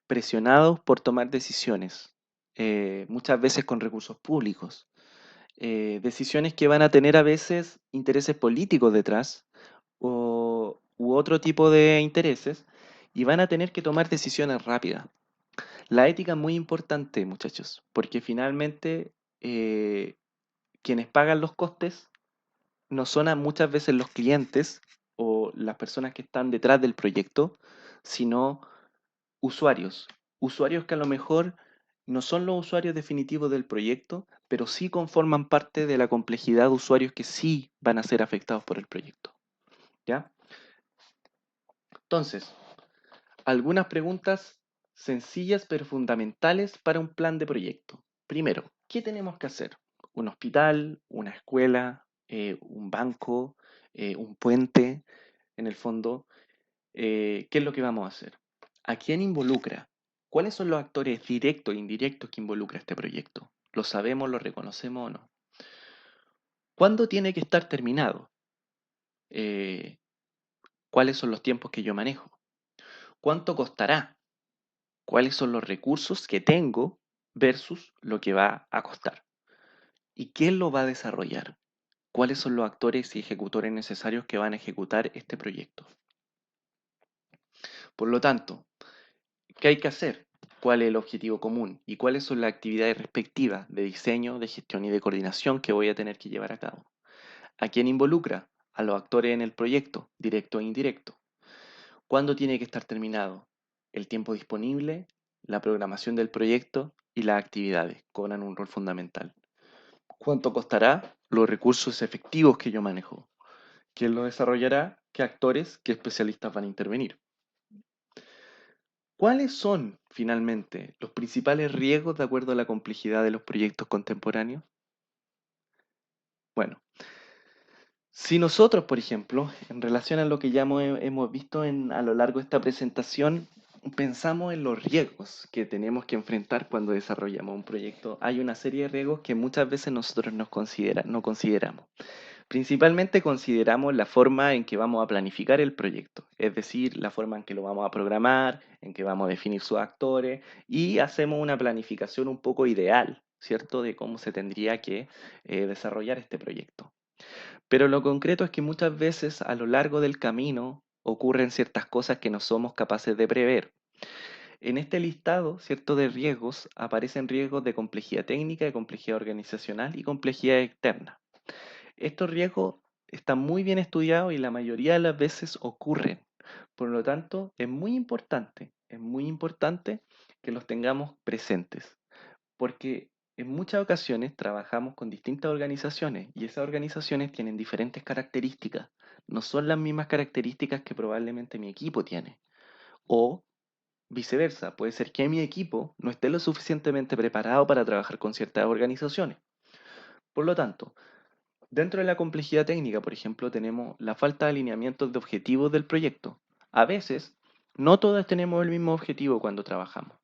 presionados por tomar decisiones, muchas veces con recursos públicos, decisiones que van a tener a veces intereses políticos detrás u otro tipo de intereses y van a tener que tomar decisiones rápidas. La ética es muy importante, muchachos, porque finalmente quienes pagan los costes no son muchas veces los clientes o las personas que están detrás del proyecto, sino usuarios. Usuarios que a lo mejor no son los usuarios definitivos del proyecto, pero sí conforman parte de la complejidad de usuarios que sí van a ser afectados por el proyecto. ¿Ya? Entonces, algunas preguntas sencillas pero fundamentales para un plan de proyecto. Primero, ¿qué tenemos que hacer? ¿Un hospital, una escuela, un banco, un puente? En el fondo, ¿qué es lo que vamos a hacer? ¿A quién involucra? ¿Cuáles son los actores directos e indirectos que involucra este proyecto? ¿Lo sabemos, lo reconocemos o no? ¿Cuándo tiene que estar terminado? Eh, ¿Cuáles son los tiempos que yo manejo? ¿Cuánto costará? ¿Cuáles son los recursos que tengo versus lo que va a costar? ¿Y quién lo va a desarrollar? ¿Cuáles son los actores y ejecutores necesarios que van a ejecutar este proyecto? Por lo tanto, ¿qué hay que hacer? ¿Cuál es el objetivo común? ¿Y cuáles son las actividades respectivas de diseño, de gestión y de coordinación que voy a tener que llevar a cabo? ¿A quién involucra? A los actores en el proyecto, directo e indirecto. ¿Cuándo tiene que estar terminado? El tiempo disponible, la programación del proyecto y las actividades cobran un rol fundamental. ¿Cuánto costará? Los recursos efectivos que yo manejo. ¿Quién lo desarrollará? ¿Qué actores, qué especialistas van a intervenir? ¿Cuáles son, finalmente, los principales riesgos de acuerdo a la complejidad de los proyectos contemporáneos? Bueno, si nosotros, por ejemplo, en relación a lo que ya hemos visto a lo largo de esta presentación, pensamos en los riesgos que tenemos que enfrentar cuando desarrollamos un proyecto, hay una serie de riesgos que muchas veces nosotros no consideramos. Principalmente consideramos la forma en que vamos a planificar el proyecto, es decir, la forma en que lo vamos a programar, en que vamos a definir sus actores y hacemos una planificación un poco ideal, ¿cierto?, de cómo se tendría que desarrollar este proyecto. Pero lo concreto es que muchas veces a lo largo del camino ocurren ciertas cosas que no somos capaces de prever. En este listado, ¿cierto?, de riesgos aparecen riesgos de complejidad técnica, de complejidad organizacional y complejidad externa. Estos riesgos están muy bien estudiados y la mayoría de las veces ocurren. Por lo tanto, es muy importante que los tengamos presentes, porque en muchas ocasiones trabajamos con distintas organizaciones y esas organizaciones tienen diferentes características. No son las mismas características que probablemente mi equipo tiene. O viceversa, puede ser que mi equipo no esté lo suficientemente preparado para trabajar con ciertas organizaciones. Por lo tanto, dentro de la complejidad técnica, por ejemplo, tenemos la falta de alineamientos de objetivos del proyecto. A veces, no todos tenemos el mismo objetivo cuando trabajamos.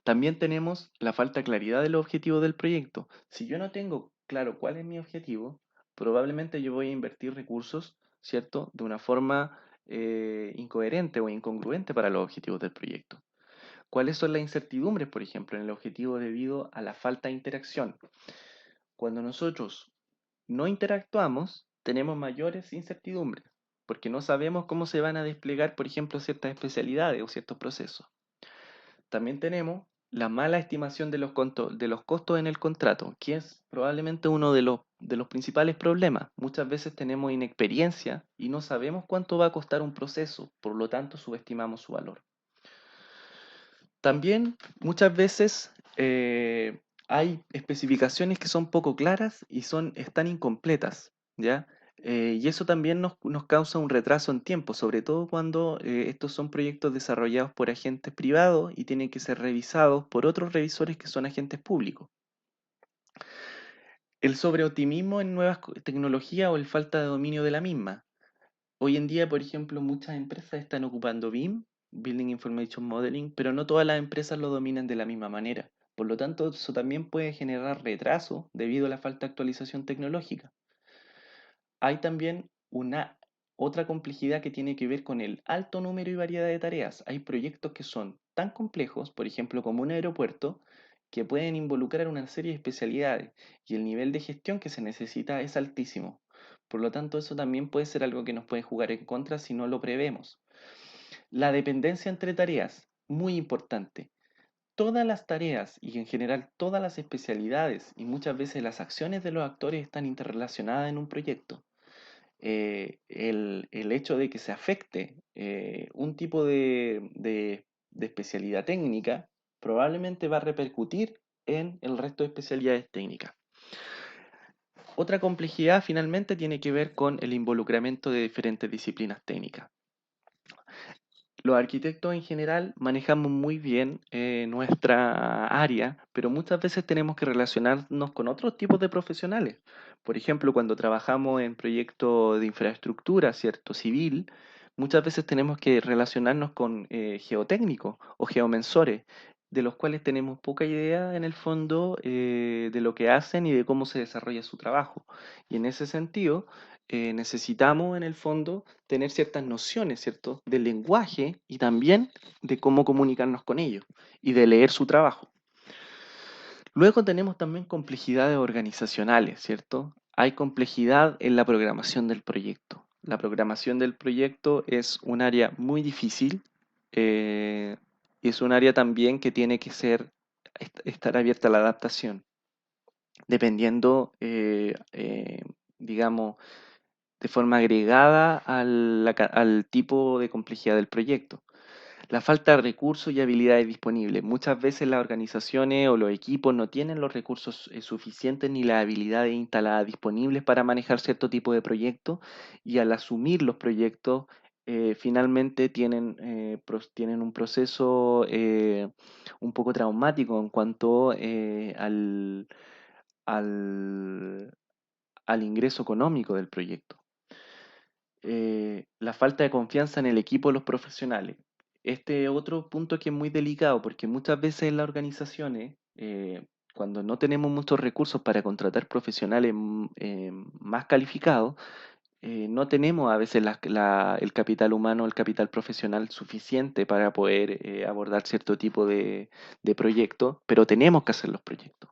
También tenemos la falta de claridad de los objetivos del proyecto. Si yo no tengo claro cuál es mi objetivo, probablemente yo voy a invertir recursos, ¿cierto?, de una forma incoherente o incongruente para los objetivos del proyecto. ¿Cuáles son las incertidumbres, por ejemplo, en el objetivo debido a la falta de interacción? Cuando nosotros no interactuamos, tenemos mayores incertidumbres, porque no sabemos cómo se van a desplegar, por ejemplo, ciertas especialidades o ciertos procesos. También tenemos la mala estimación de los costos en el contrato, que es probablemente uno de los principales problemas. Muchas veces tenemos inexperiencia y no sabemos cuánto va a costar un proceso, por lo tanto subestimamos su valor. También muchas veces hay especificaciones que son poco claras y están incompletas, ¿ya? Y eso también nos causa un retraso en tiempo, sobre todo cuando estos son proyectos desarrollados por agentes privados y tienen que ser revisados por otros revisores que son agentes públicos. El sobreoptimismo en nuevas tecnologías o el falta de dominio de la misma. Hoy en día, por ejemplo, muchas empresas están ocupando BIM, Building Information Modeling, pero no todas las empresas lo dominan de la misma manera. Por lo tanto, eso también puede generar retraso debido a la falta de actualización tecnológica. Hay también una otra complejidad que tiene que ver con el alto número y variedad de tareas. Hay proyectos que son tan complejos, por ejemplo, como un aeropuerto, que pueden involucrar una serie de especialidades y el nivel de gestión que se necesita es altísimo. Por lo tanto, eso también puede ser algo que nos puede jugar en contra si no lo prevemos. La dependencia entre tareas, muy importante. Todas las tareas y en general todas las especialidades y muchas veces las acciones de los actores están interrelacionadas en un proyecto. El hecho de que se afecte un tipo de especialidad técnica probablemente va a repercutir en el resto de especialidades técnicas. Otra complejidad finalmente tiene que ver con el involucramiento de diferentes disciplinas técnicas. Los arquitectos en general manejamos muy bien nuestra área, pero muchas veces tenemos que relacionarnos con otros tipos de profesionales. Por ejemplo, cuando trabajamos en proyectos de infraestructura, ¿cierto? Civil, muchas veces tenemos que relacionarnos con geotécnicos o geomensores, de los cuales tenemos poca idea en el fondo de lo que hacen y de cómo se desarrolla su trabajo. Y en ese sentido, necesitamos en el fondo tener ciertas nociones, ¿cierto?, del lenguaje y también de cómo comunicarnos con ellos y de leer su trabajo. Luego tenemos también complejidades organizacionales, ¿cierto? Hay complejidad en la programación del proyecto. La programación del proyecto es un área muy difícil eh, y es un área también que tiene que estar abierta a la adaptación, dependiendo, digamos, de forma agregada al tipo de complejidad del proyecto. La falta de recursos y habilidades disponibles. Muchas veces las organizaciones o los equipos no tienen los recursos suficientes ni las habilidades instaladas disponibles para manejar cierto tipo de proyectos y al asumir los proyectos finalmente tienen un proceso un poco traumático en cuanto al, al ingreso económico del proyecto. La falta de confianza en el equipo de los profesionales. Este otro punto que es muy delicado porque muchas veces en las organizaciones, cuando no tenemos muchos recursos para contratar profesionales más calificados, no tenemos a veces el capital humano, el capital profesional suficiente para poder abordar cierto tipo de proyectos, pero tenemos que hacer los proyectos.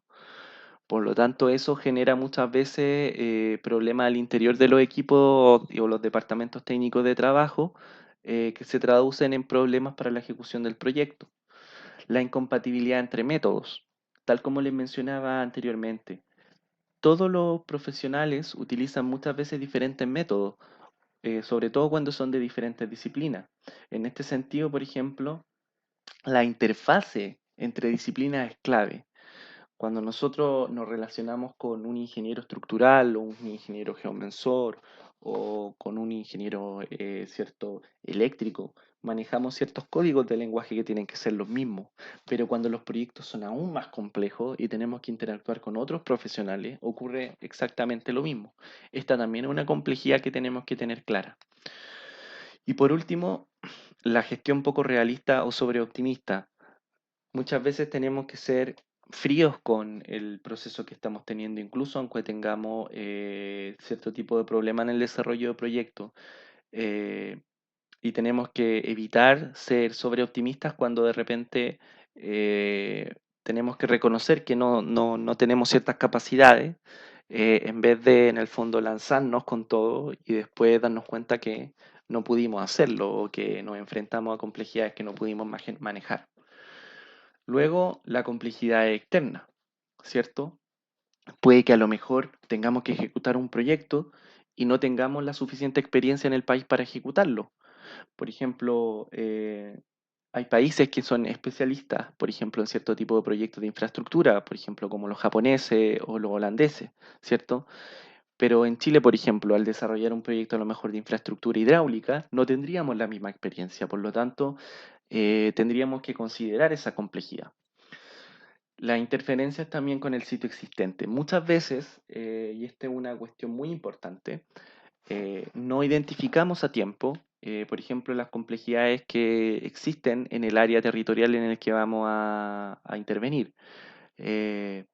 Por lo tanto, eso genera muchas veces problemas al interior de los equipos o los departamentos técnicos de trabajo que se traducen en problemas para la ejecución del proyecto. La incompatibilidad entre métodos, tal como les mencionaba anteriormente. Todos los profesionales utilizan muchas veces diferentes métodos, sobre todo cuando son de diferentes disciplinas. En este sentido, por ejemplo, la interfase entre disciplinas es clave. Cuando nosotros nos relacionamos con un ingeniero estructural o un ingeniero geomensor o con un ingeniero cierto eléctrico, manejamos ciertos códigos de lenguaje que tienen que ser los mismos. Pero cuando los proyectos son aún más complejos y tenemos que interactuar con otros profesionales, ocurre exactamente lo mismo. Esta también es una complejidad que tenemos que tener clara. Y por último, la gestión poco realista o sobreoptimista. Muchas veces tenemos que ser fríos con el proceso que estamos teniendo, incluso aunque tengamos cierto tipo de problema en el desarrollo de proyectos. eh, y tenemos que evitar ser sobreoptimistas cuando de repente tenemos que reconocer que no tenemos ciertas capacidades, en vez de en el fondo lanzarnos con todo y después darnos cuenta que no pudimos hacerlo o que nos enfrentamos a complejidades que no pudimos manejar. Luego, la complejidad externa, ¿cierto? Puede que a lo mejor tengamos que ejecutar un proyecto y no tengamos la suficiente experiencia en el país para ejecutarlo. Por ejemplo, hay países que son especialistas, por ejemplo, en cierto tipo de proyectos de infraestructura, por ejemplo, como los japoneses o los holandeses, ¿cierto? Pero en Chile, por ejemplo, al desarrollar un proyecto a lo mejor de infraestructura hidráulica, no tendríamos la misma experiencia, por lo tanto, tendríamos que considerar esa complejidad. Las interferencias también con el sitio existente. Muchas veces, y esta es una cuestión muy importante, no identificamos a tiempo, por ejemplo, las complejidades que existen en el área territorial en el que vamos a intervenir. Eh,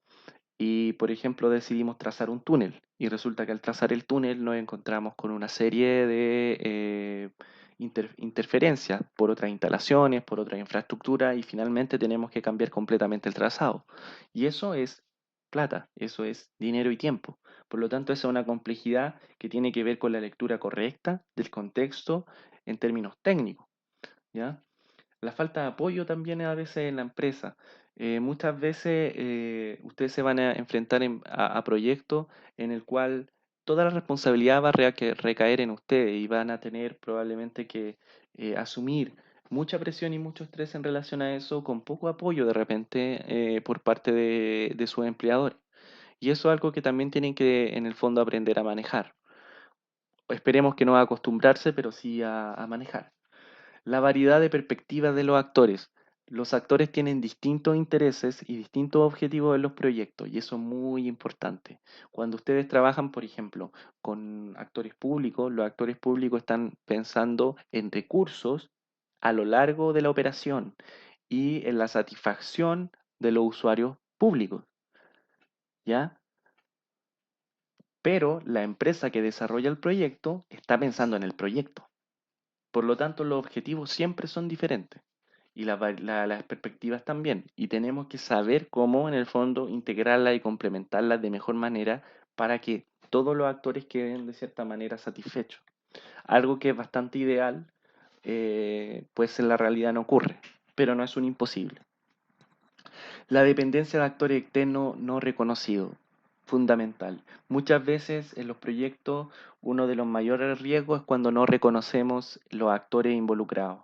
y, por ejemplo, decidimos trazar un túnel y resulta que al trazar el túnel nos encontramos con una serie de interferencias por otras instalaciones, por otras infraestructuras y finalmente tenemos que cambiar completamente el trazado. Y eso es plata, eso es dinero y tiempo. Por lo tanto, esa es una complejidad que tiene que ver con la lectura correcta del contexto en términos técnicos, ¿ya? La falta de apoyo también a veces en la empresa. Muchas veces ustedes se van a enfrentar a proyectos en el cual toda la responsabilidad va a recaer en ustedes y van a tener probablemente que asumir mucha presión y mucho estrés en relación a eso con poco apoyo de repente por parte de sus empleadores. Y eso es algo que también tienen que en el fondo aprender a manejar. Esperemos que no a acostumbrarse, pero sí a manejar. La variedad de perspectivas de los actores. Los actores tienen distintos intereses y distintos objetivos en los proyectos y eso es muy importante. Cuando ustedes trabajan, por ejemplo, con actores públicos, los actores públicos están pensando en recursos a lo largo de la operación y en la satisfacción de los usuarios públicos, ¿ya? Pero la empresa que desarrolla el proyecto está pensando en el proyecto. Por lo tanto, los objetivos siempre son diferentes. y las perspectivas también. Y tenemos que saber cómo, en el fondo, integrarlas y complementarlas de mejor manera para que todos los actores queden de cierta manera satisfechos. Algo que es bastante ideal, pues en la realidad no ocurre, pero no es un imposible. La dependencia de actores externos no reconocidos, fundamental. Muchas veces en los proyectos uno de los mayores riesgos es cuando no reconocemos los actores involucrados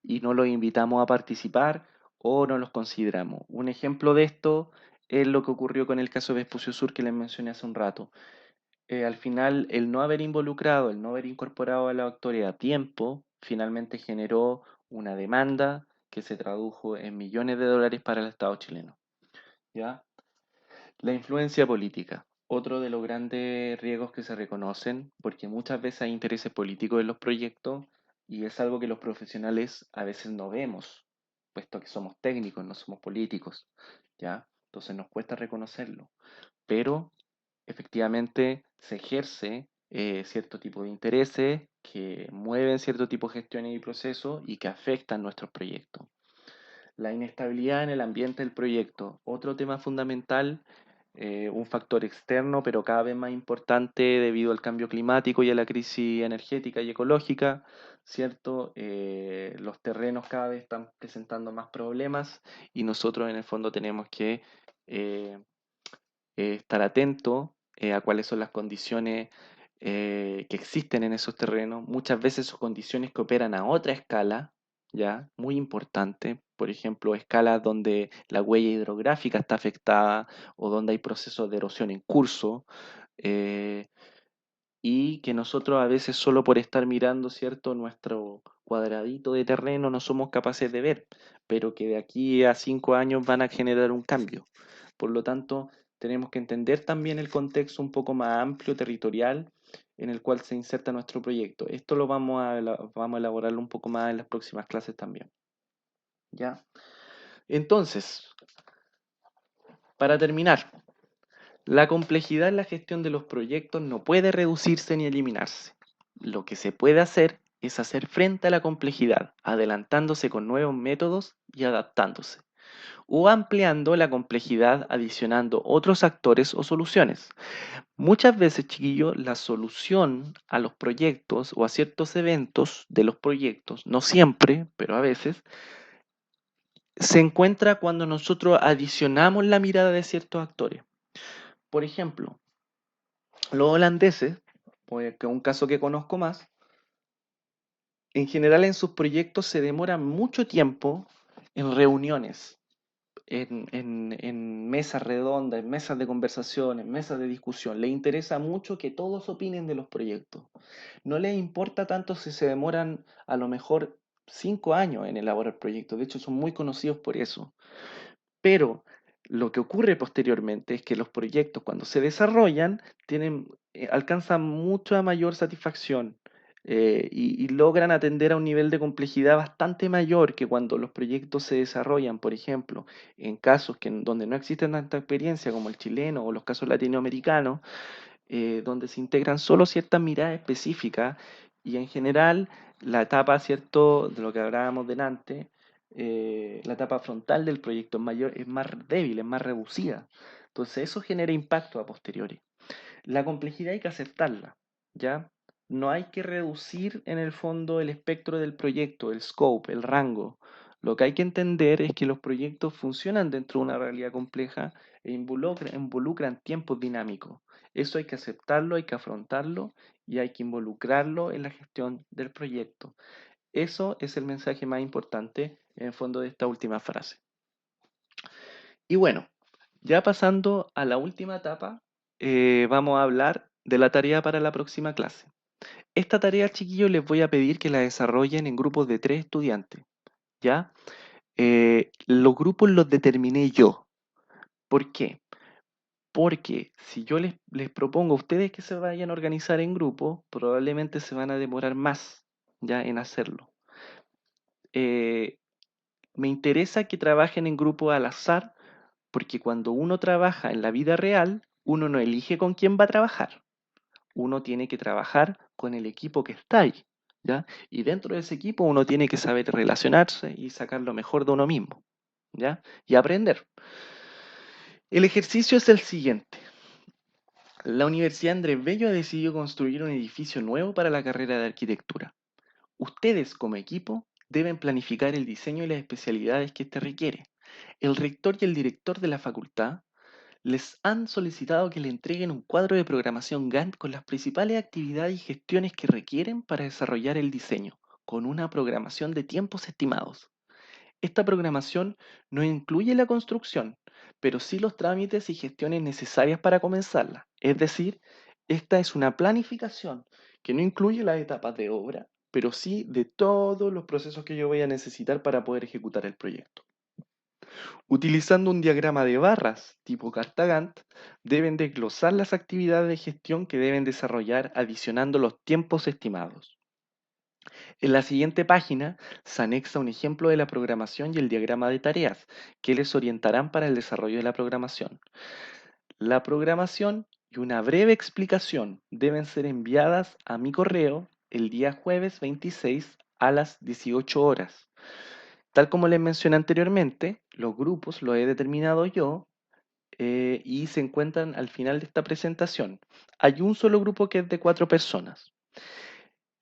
y no los invitamos a participar o no los consideramos. Un ejemplo de esto es lo que ocurrió con el caso de Vespucio Sur que les mencioné hace un rato. Al final, el no haber involucrado, el no haber incorporado a los actores a tiempo, finalmente generó una demanda que se tradujo en millones de dólares para el Estado chileno. ¿Ya? La influencia política, otro de los grandes riesgos que se reconocen, porque muchas veces hay intereses políticos en los proyectos y es algo que los profesionales a veces no vemos, puesto que somos técnicos, no somos políticos, ¿ya? Entonces nos cuesta reconocerlo, pero efectivamente se ejerce cierto tipo de intereses que mueven cierto tipo de gestiones y procesos y que afectan nuestros proyectos. La inestabilidad en el ambiente del proyecto, otro tema fundamental, un factor externo, pero cada vez más importante debido al cambio climático y a la crisis energética y ecológica, ¿cierto? Los terrenos cada vez están presentando más problemas y nosotros en el fondo tenemos que eh, estar atentos a cuáles son las condiciones que existen en esos terrenos. Muchas veces son condiciones que operan a otra escala, ¿ya? Muy importante. Por ejemplo, escalas donde la huella hidrográfica está afectada o donde hay procesos de erosión en curso. eh, y que nosotros a veces solo por estar mirando, ¿cierto?, nuestro cuadradito de terreno no somos capaces de ver, pero que de aquí a 5 años van a generar un cambio. Por lo tanto, tenemos que entender también el contexto un poco más amplio, territorial, en el cual se inserta nuestro proyecto. Esto lo vamos a elaborarlo un poco más en las próximas clases también. ¿Ya? Entonces, para terminar, la complejidad en la gestión de los proyectos no puede reducirse ni eliminarse. Lo que se puede hacer es hacer frente a la complejidad, adelantándose con nuevos métodos y adaptándose, o ampliando la complejidad adicionando otros actores o soluciones. Muchas veces, chiquillos, la solución a los proyectos o a ciertos eventos de los proyectos, no siempre, pero a veces, se encuentra cuando nosotros adicionamos la mirada de ciertos actores. Por ejemplo, los holandeses, pues, que es un caso que conozco más, en general en sus proyectos se demoran mucho tiempo en reuniones, en mesas redondas, en mesas de conversación, en mesas de discusión. Les interesa mucho que todos opinen de los proyectos. No les importa tanto si se demoran a lo mejor 5 años en elaborar proyectos. De hecho, son muy conocidos por eso. Pero lo que ocurre posteriormente es que los proyectos cuando se desarrollan alcanzan mucha mayor satisfacción y logran atender a un nivel de complejidad bastante mayor que cuando los proyectos se desarrollan, por ejemplo, en casos donde no existe tanta experiencia como el chileno o los casos latinoamericanos, donde se integran solo ciertas miradas específicas y en general la etapa, ¿cierto?, de lo que hablábamos delante, la etapa frontal del proyecto es más débil, es más reducida. Entonces eso genera impacto a posteriori. La complejidad hay que aceptarla, ¿ya? No hay que reducir en el fondo el espectro del proyecto, el scope, el rango. Lo que hay que entender es que los proyectos funcionan dentro de una realidad compleja e involucran tiempos dinámicos. Eso hay que aceptarlo, hay que afrontarlo y hay que involucrarlo en la gestión del proyecto. Eso es el mensaje más importante en el fondo de esta última frase. Y bueno, ya pasando a la última etapa, vamos a hablar de la tarea para la próxima clase. Esta tarea, chiquillos, les voy a pedir que la desarrollen en grupos de 3 estudiantes, ¿ya? Los grupos los determiné yo. ¿Por qué? Porque si yo les propongo a ustedes que se vayan a organizar en grupo, probablemente se van a demorar más, ¿ya?, en hacerlo. Eh, Me interesa que trabajen en grupo al azar, porque cuando uno trabaja en la vida real, uno no elige con quién va a trabajar. Uno tiene que trabajar con el equipo que está ahí, ¿ya? Y dentro de ese equipo uno tiene que saber relacionarse y sacar lo mejor de uno mismo, ¿ya? Y aprender. El ejercicio es el siguiente. La Universidad Andrés Bello ha decidido construir un edificio nuevo para la carrera de arquitectura. Ustedes, como equipo, deben planificar el diseño y las especialidades que éste requiere. El rector y el director de la facultad les han solicitado que le entreguen un cuadro de programación Gantt con las principales actividades y gestiones que requieren para desarrollar el diseño, con una programación de tiempos estimados. Esta programación no incluye la construcción, pero sí los trámites y gestiones necesarias para comenzarla. Es decir, esta es una planificación que no incluye las etapas de obra, pero sí de todos los procesos que yo voy a necesitar para poder ejecutar el proyecto. Utilizando un diagrama de barras tipo carta Gantt, deben desglosar las actividades de gestión que deben desarrollar adicionando los tiempos estimados. En la siguiente página se anexa un ejemplo de la programación y el diagrama de tareas que les orientarán para el desarrollo de la programación. La programación y una breve explicación deben ser enviadas a mi correo el día jueves 26 a las 18 horas. Tal como les mencioné anteriormente, los grupos los he determinado yo y se encuentran al final de esta presentación. Hay un solo grupo que es de 4 personas.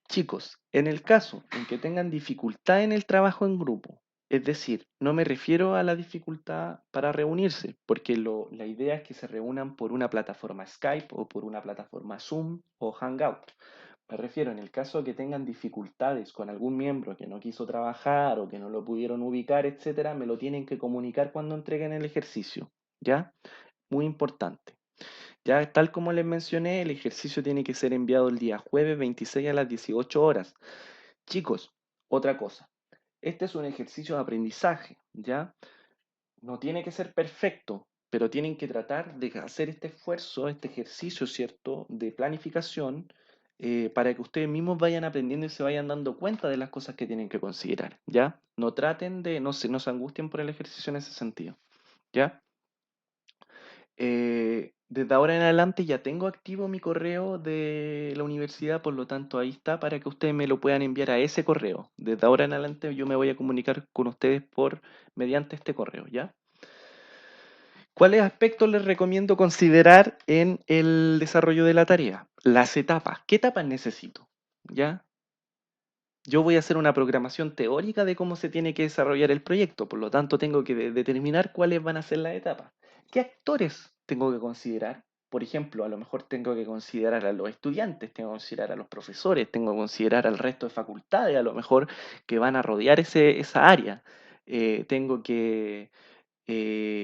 Chicos, en el caso en que tengan dificultad en el trabajo en grupo, es decir, no me refiero a la dificultad para reunirse, porque la idea es que se reúnan por una plataforma Skype o por una plataforma Zoom o Hangout. Me refiero en el caso de que tengan dificultades con algún miembro que no quiso trabajar o que no lo pudieron ubicar, etcétera, me lo tienen que comunicar cuando entreguen el ejercicio, ¿ya? Muy importante. Ya tal como les mencioné, el ejercicio tiene que ser enviado el día jueves 26 a las 18 horas. Chicos, otra cosa. Este es un ejercicio de aprendizaje, ¿ya? No tiene que ser perfecto, pero tienen que tratar de hacer este esfuerzo, este ejercicio, ¿cierto?, de planificación para que ustedes mismos vayan aprendiendo y se vayan dando cuenta de las cosas que tienen que considerar, ¿ya? No traten de, no se angustien por el ejercicio en ese sentido, ¿ya? Desde ahora en adelante ya tengo activo mi correo de la universidad, por lo tanto ahí está para que ustedes me lo puedan enviar a ese correo. Desde ahora en adelante yo me voy a comunicar con ustedes por mediante este correo, ¿ya? ¿Cuáles aspectos les recomiendo considerar en el desarrollo de la tarea? Las etapas. ¿Qué etapas necesito? ¿Ya? Yo voy a hacer una programación teórica de cómo se tiene que desarrollar el proyecto, por lo tanto tengo que determinar cuáles van a ser las etapas. ¿Qué actores tengo que considerar? Por ejemplo, a lo mejor tengo que considerar a los estudiantes, tengo que considerar a los profesores, tengo que considerar al resto de facultades, a lo mejor que van a rodear esa área. Tengo que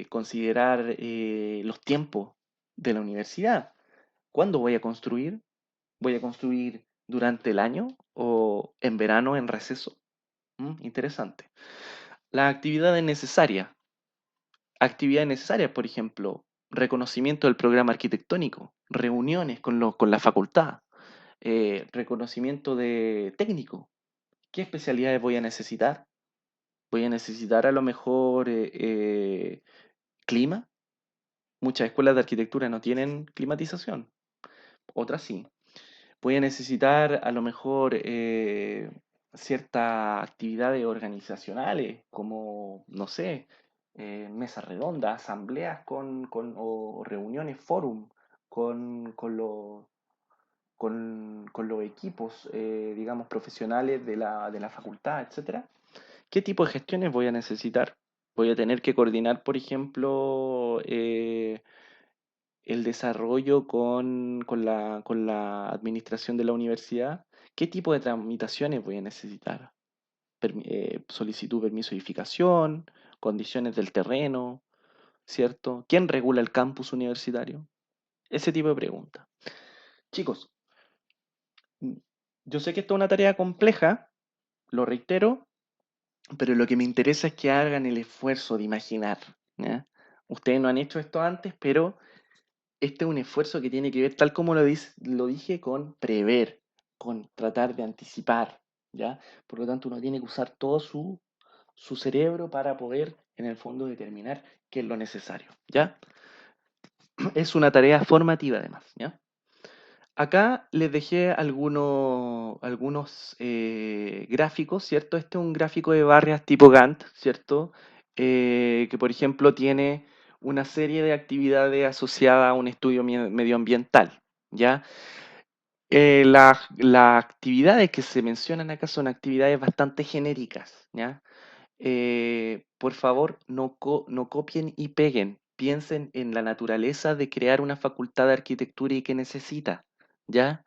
considerar los tiempos de la universidad. ¿Cuándo voy a construir? ¿Voy a construir durante el año o en verano en receso? Interesante. Las actividades necesarias. Actividades necesarias, por ejemplo, reconocimiento del programa arquitectónico, reuniones con la facultad, reconocimiento de técnico. ¿Qué especialidades voy a necesitar? Voy a necesitar a lo mejor clima. Muchas escuelas de arquitectura no tienen climatización, otras sí. Voy a necesitar a lo mejor ciertas actividades organizacionales, como, no sé, mesas redondas, asambleas o reuniones, forum, con los equipos, digamos, profesionales de la facultad, etcétera. ¿Qué tipo de gestiones voy a necesitar? Voy a tener que coordinar, por ejemplo, el desarrollo con la administración de la universidad. ¿Qué tipo de tramitaciones voy a necesitar? Solicitud, permiso de edificación, condiciones del terreno, ¿cierto? ¿Quién regula el campus universitario? Ese tipo de preguntas. Chicos, mm, yo sé que esta es una tarea compleja, lo reitero, pero lo que me interesa es que hagan el esfuerzo de imaginar, ¿ya? Ustedes no han hecho esto antes, pero este es un esfuerzo que tiene que ver, tal como lo dije, con prever, con tratar de anticipar, ¿ya? Por lo tanto, uno tiene que usar todo su cerebro para poder, en el fondo, determinar qué es lo necesario, ¿ya? Es una tarea formativa, además, ¿ya? Acá les dejé algunos gráficos, ¿cierto? Este es un gráfico de barras tipo Gantt, ¿cierto? Que por ejemplo tiene una serie de actividades asociadas a un estudio medioambiental, ¿ya? Las actividades que se mencionan acá son actividades bastante genéricas, ¿ya? Por favor, no copien y peguen. Piensen en la naturaleza de crear una facultad de arquitectura y que necesita, ¿ya?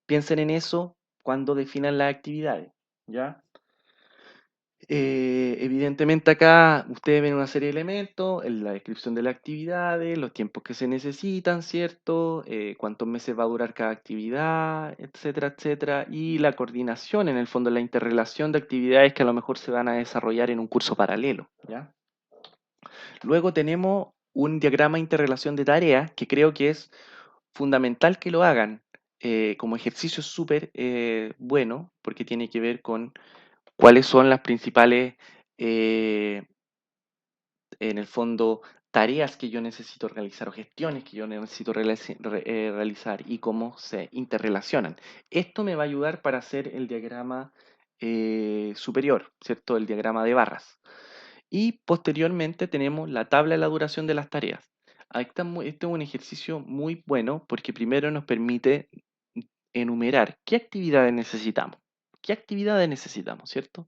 Piensen en eso cuando definan las actividades, ¿ya? Evidentemente acá ustedes ven una serie de elementos, en la descripción de las actividades, los tiempos que se necesitan, ¿cierto? Cuántos meses va a durar cada actividad, etcétera, etcétera. Y la coordinación, en el fondo, la interrelación de actividades que a lo mejor se van a desarrollar en un curso paralelo, ¿ya? Luego tenemos un diagrama de interrelación de tareas que creo que es fundamental que lo hagan. Como ejercicio súper bueno porque tiene que ver con cuáles son las principales, eh, en el fondo, tareas que yo necesito realizar o gestiones que yo necesito realizar y cómo se interrelacionan. Esto me va a ayudar para hacer el diagrama superior, ¿cierto? El diagrama de barras. Y posteriormente tenemos la tabla de la duración de las tareas. Este es un ejercicio muy bueno porque primero nos permite enumerar qué actividades necesitamos. ¿Qué actividades necesitamos, cierto?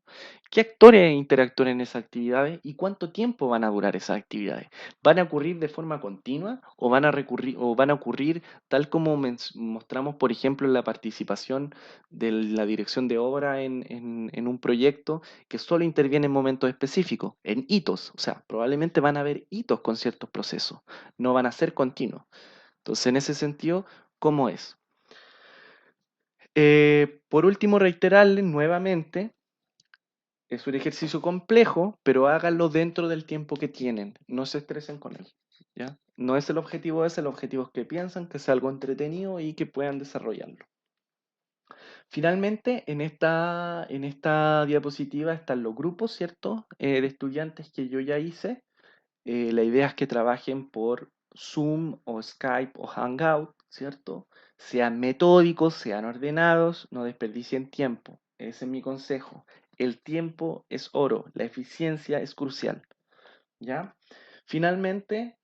¿Qué actores interactúan en esas actividades y cuánto tiempo van a durar esas actividades? ¿Van a ocurrir de forma continua o van a ocurrir tal como mostramos, por ejemplo, en la participación de la dirección de obra en un proyecto que solo interviene en momentos específicos, en hitos? O sea, probablemente van a haber hitos con ciertos procesos, no van a ser continuos. Entonces, en ese sentido, ¿cómo es? Por último, reiterarles nuevamente, es un ejercicio complejo, pero háganlo dentro del tiempo que tienen. No se estresen con él, ¿ya? No es el objetivo ese, el objetivo es que piensan, que sea algo entretenido y que puedan desarrollarlo. Finalmente, en esta diapositiva están los grupos, ¿cierto? De estudiantes que yo ya hice. La idea es que trabajen por Zoom o Skype o Hangout, ¿cierto? Sean metódicos, sean ordenados, no desperdicien tiempo. Ese es mi consejo. El tiempo es oro, la eficiencia es crucial, ¿ya? Finalmente,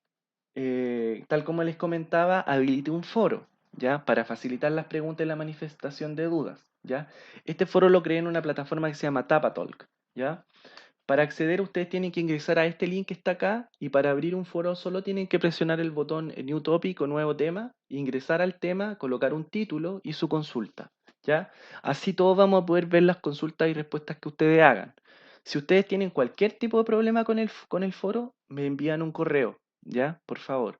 tal como les comentaba, habilite un foro, ¿ya? Para facilitar las preguntas y la manifestación de dudas, ¿ya? Este foro lo creé en una plataforma que se llama Tapatalk, ¿ya? Para acceder, ustedes tienen que ingresar a este link que está acá y para abrir un foro solo tienen que presionar el botón New Topic o Nuevo Tema, ingresar al tema, colocar un título y su consulta, ¿ya? Así todos vamos a poder ver las consultas y respuestas que ustedes hagan. Si ustedes tienen cualquier tipo de problema con el foro, me envían un correo, ¿ya? Por favor.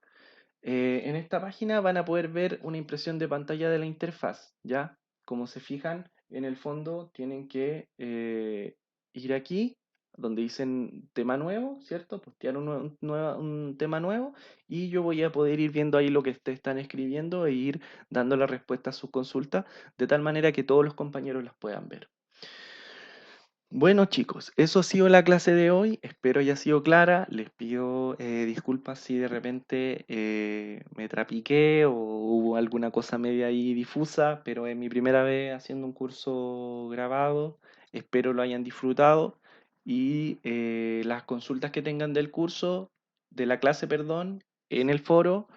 En esta página van a poder ver una impresión de pantalla de la interfaz, ¿ya? Como se fijan, en el fondo tienen que ir aquí, donde dicen tema nuevo, ¿cierto? Postear un tema nuevo y yo voy a poder ir viendo ahí lo que ustedes están escribiendo e ir dando la respuesta a sus consultas, de tal manera que todos los compañeros las puedan ver. Bueno chicos, eso ha sido la clase de hoy, espero haya sido clara, les pido disculpas si de repente me trapiqué o hubo alguna cosa media ahí difusa, pero es mi primera vez haciendo un curso grabado, espero lo hayan disfrutado y las consultas que tengan del curso, de la clase, perdón, en el foro,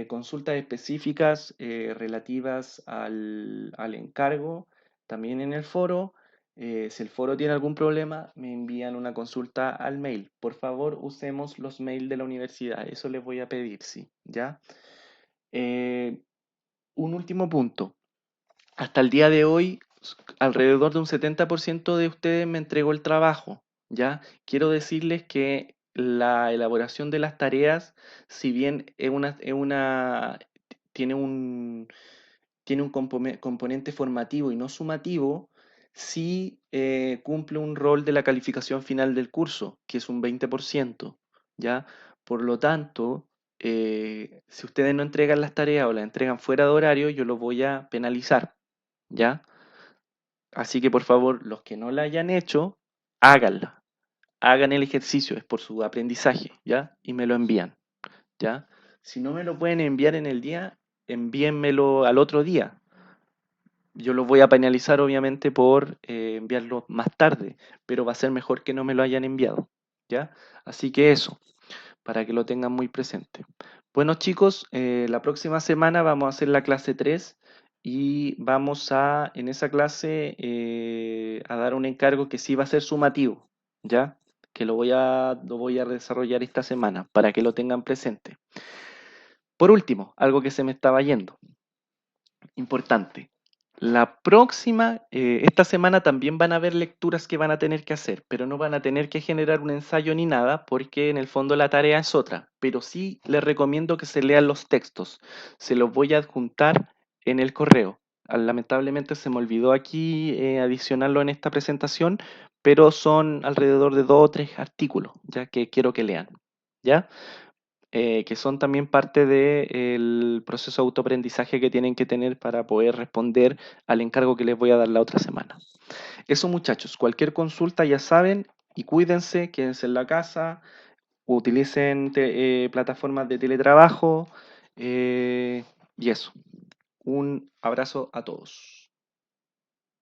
consultas específicas relativas al encargo, también en el foro. Si el foro tiene algún problema, me envían una consulta al mail. Por favor, usemos los mails de la universidad. Eso les voy a pedir, sí, ¿ya? Eh, un último punto. Hasta el día de hoy, alrededor de un 70% de ustedes me entregó el trabajo, ¿ya? Quiero decirles que la elaboración de las tareas, si bien tiene un componente formativo y no sumativo, sí cumple un rol de la calificación final del curso, que es un 20%, ¿ya? Por lo tanto, si ustedes no entregan las tareas o las entregan fuera de horario, yo los voy a penalizar, ¿ya? Así que por favor, los que no la hayan hecho, háganla. Hagan el ejercicio, es por su aprendizaje, ¿ya? Y me lo envían, ¿ya? Si no me lo pueden enviar en el día, envíenmelo al otro día. Yo los voy a penalizar obviamente por enviarlo más tarde, pero va a ser mejor que no me lo hayan enviado, ¿ya? Así que eso, para que lo tengan muy presente. Bueno chicos, la próxima semana vamos a hacer la clase 3 y vamos a, en esa clase, a dar un encargo que sí va a ser sumativo, ¿ya? Que lo voy a desarrollar esta semana para que lo tengan presente. Por último, algo que se me estaba yendo. Importante. La próxima, esta semana también van a haber lecturas que van a tener que hacer, pero no van a tener que generar un ensayo ni nada, porque en el fondo la tarea es otra. Pero sí les recomiendo que se lean los textos. Se los voy a adjuntar en el correo. Lamentablemente se me olvidó aquí adicionarlo en esta presentación, pero son alrededor de 2 o 3 artículos, ya que quiero que lean. ¿Ya? Que son también parte del proceso de autoaprendizaje que tienen que tener para poder responder al encargo que les voy a dar la otra semana. Eso muchachos, cualquier consulta ya saben y cuídense, quédense en la casa, utilicen plataformas de teletrabajo y eso. Un abrazo a todos.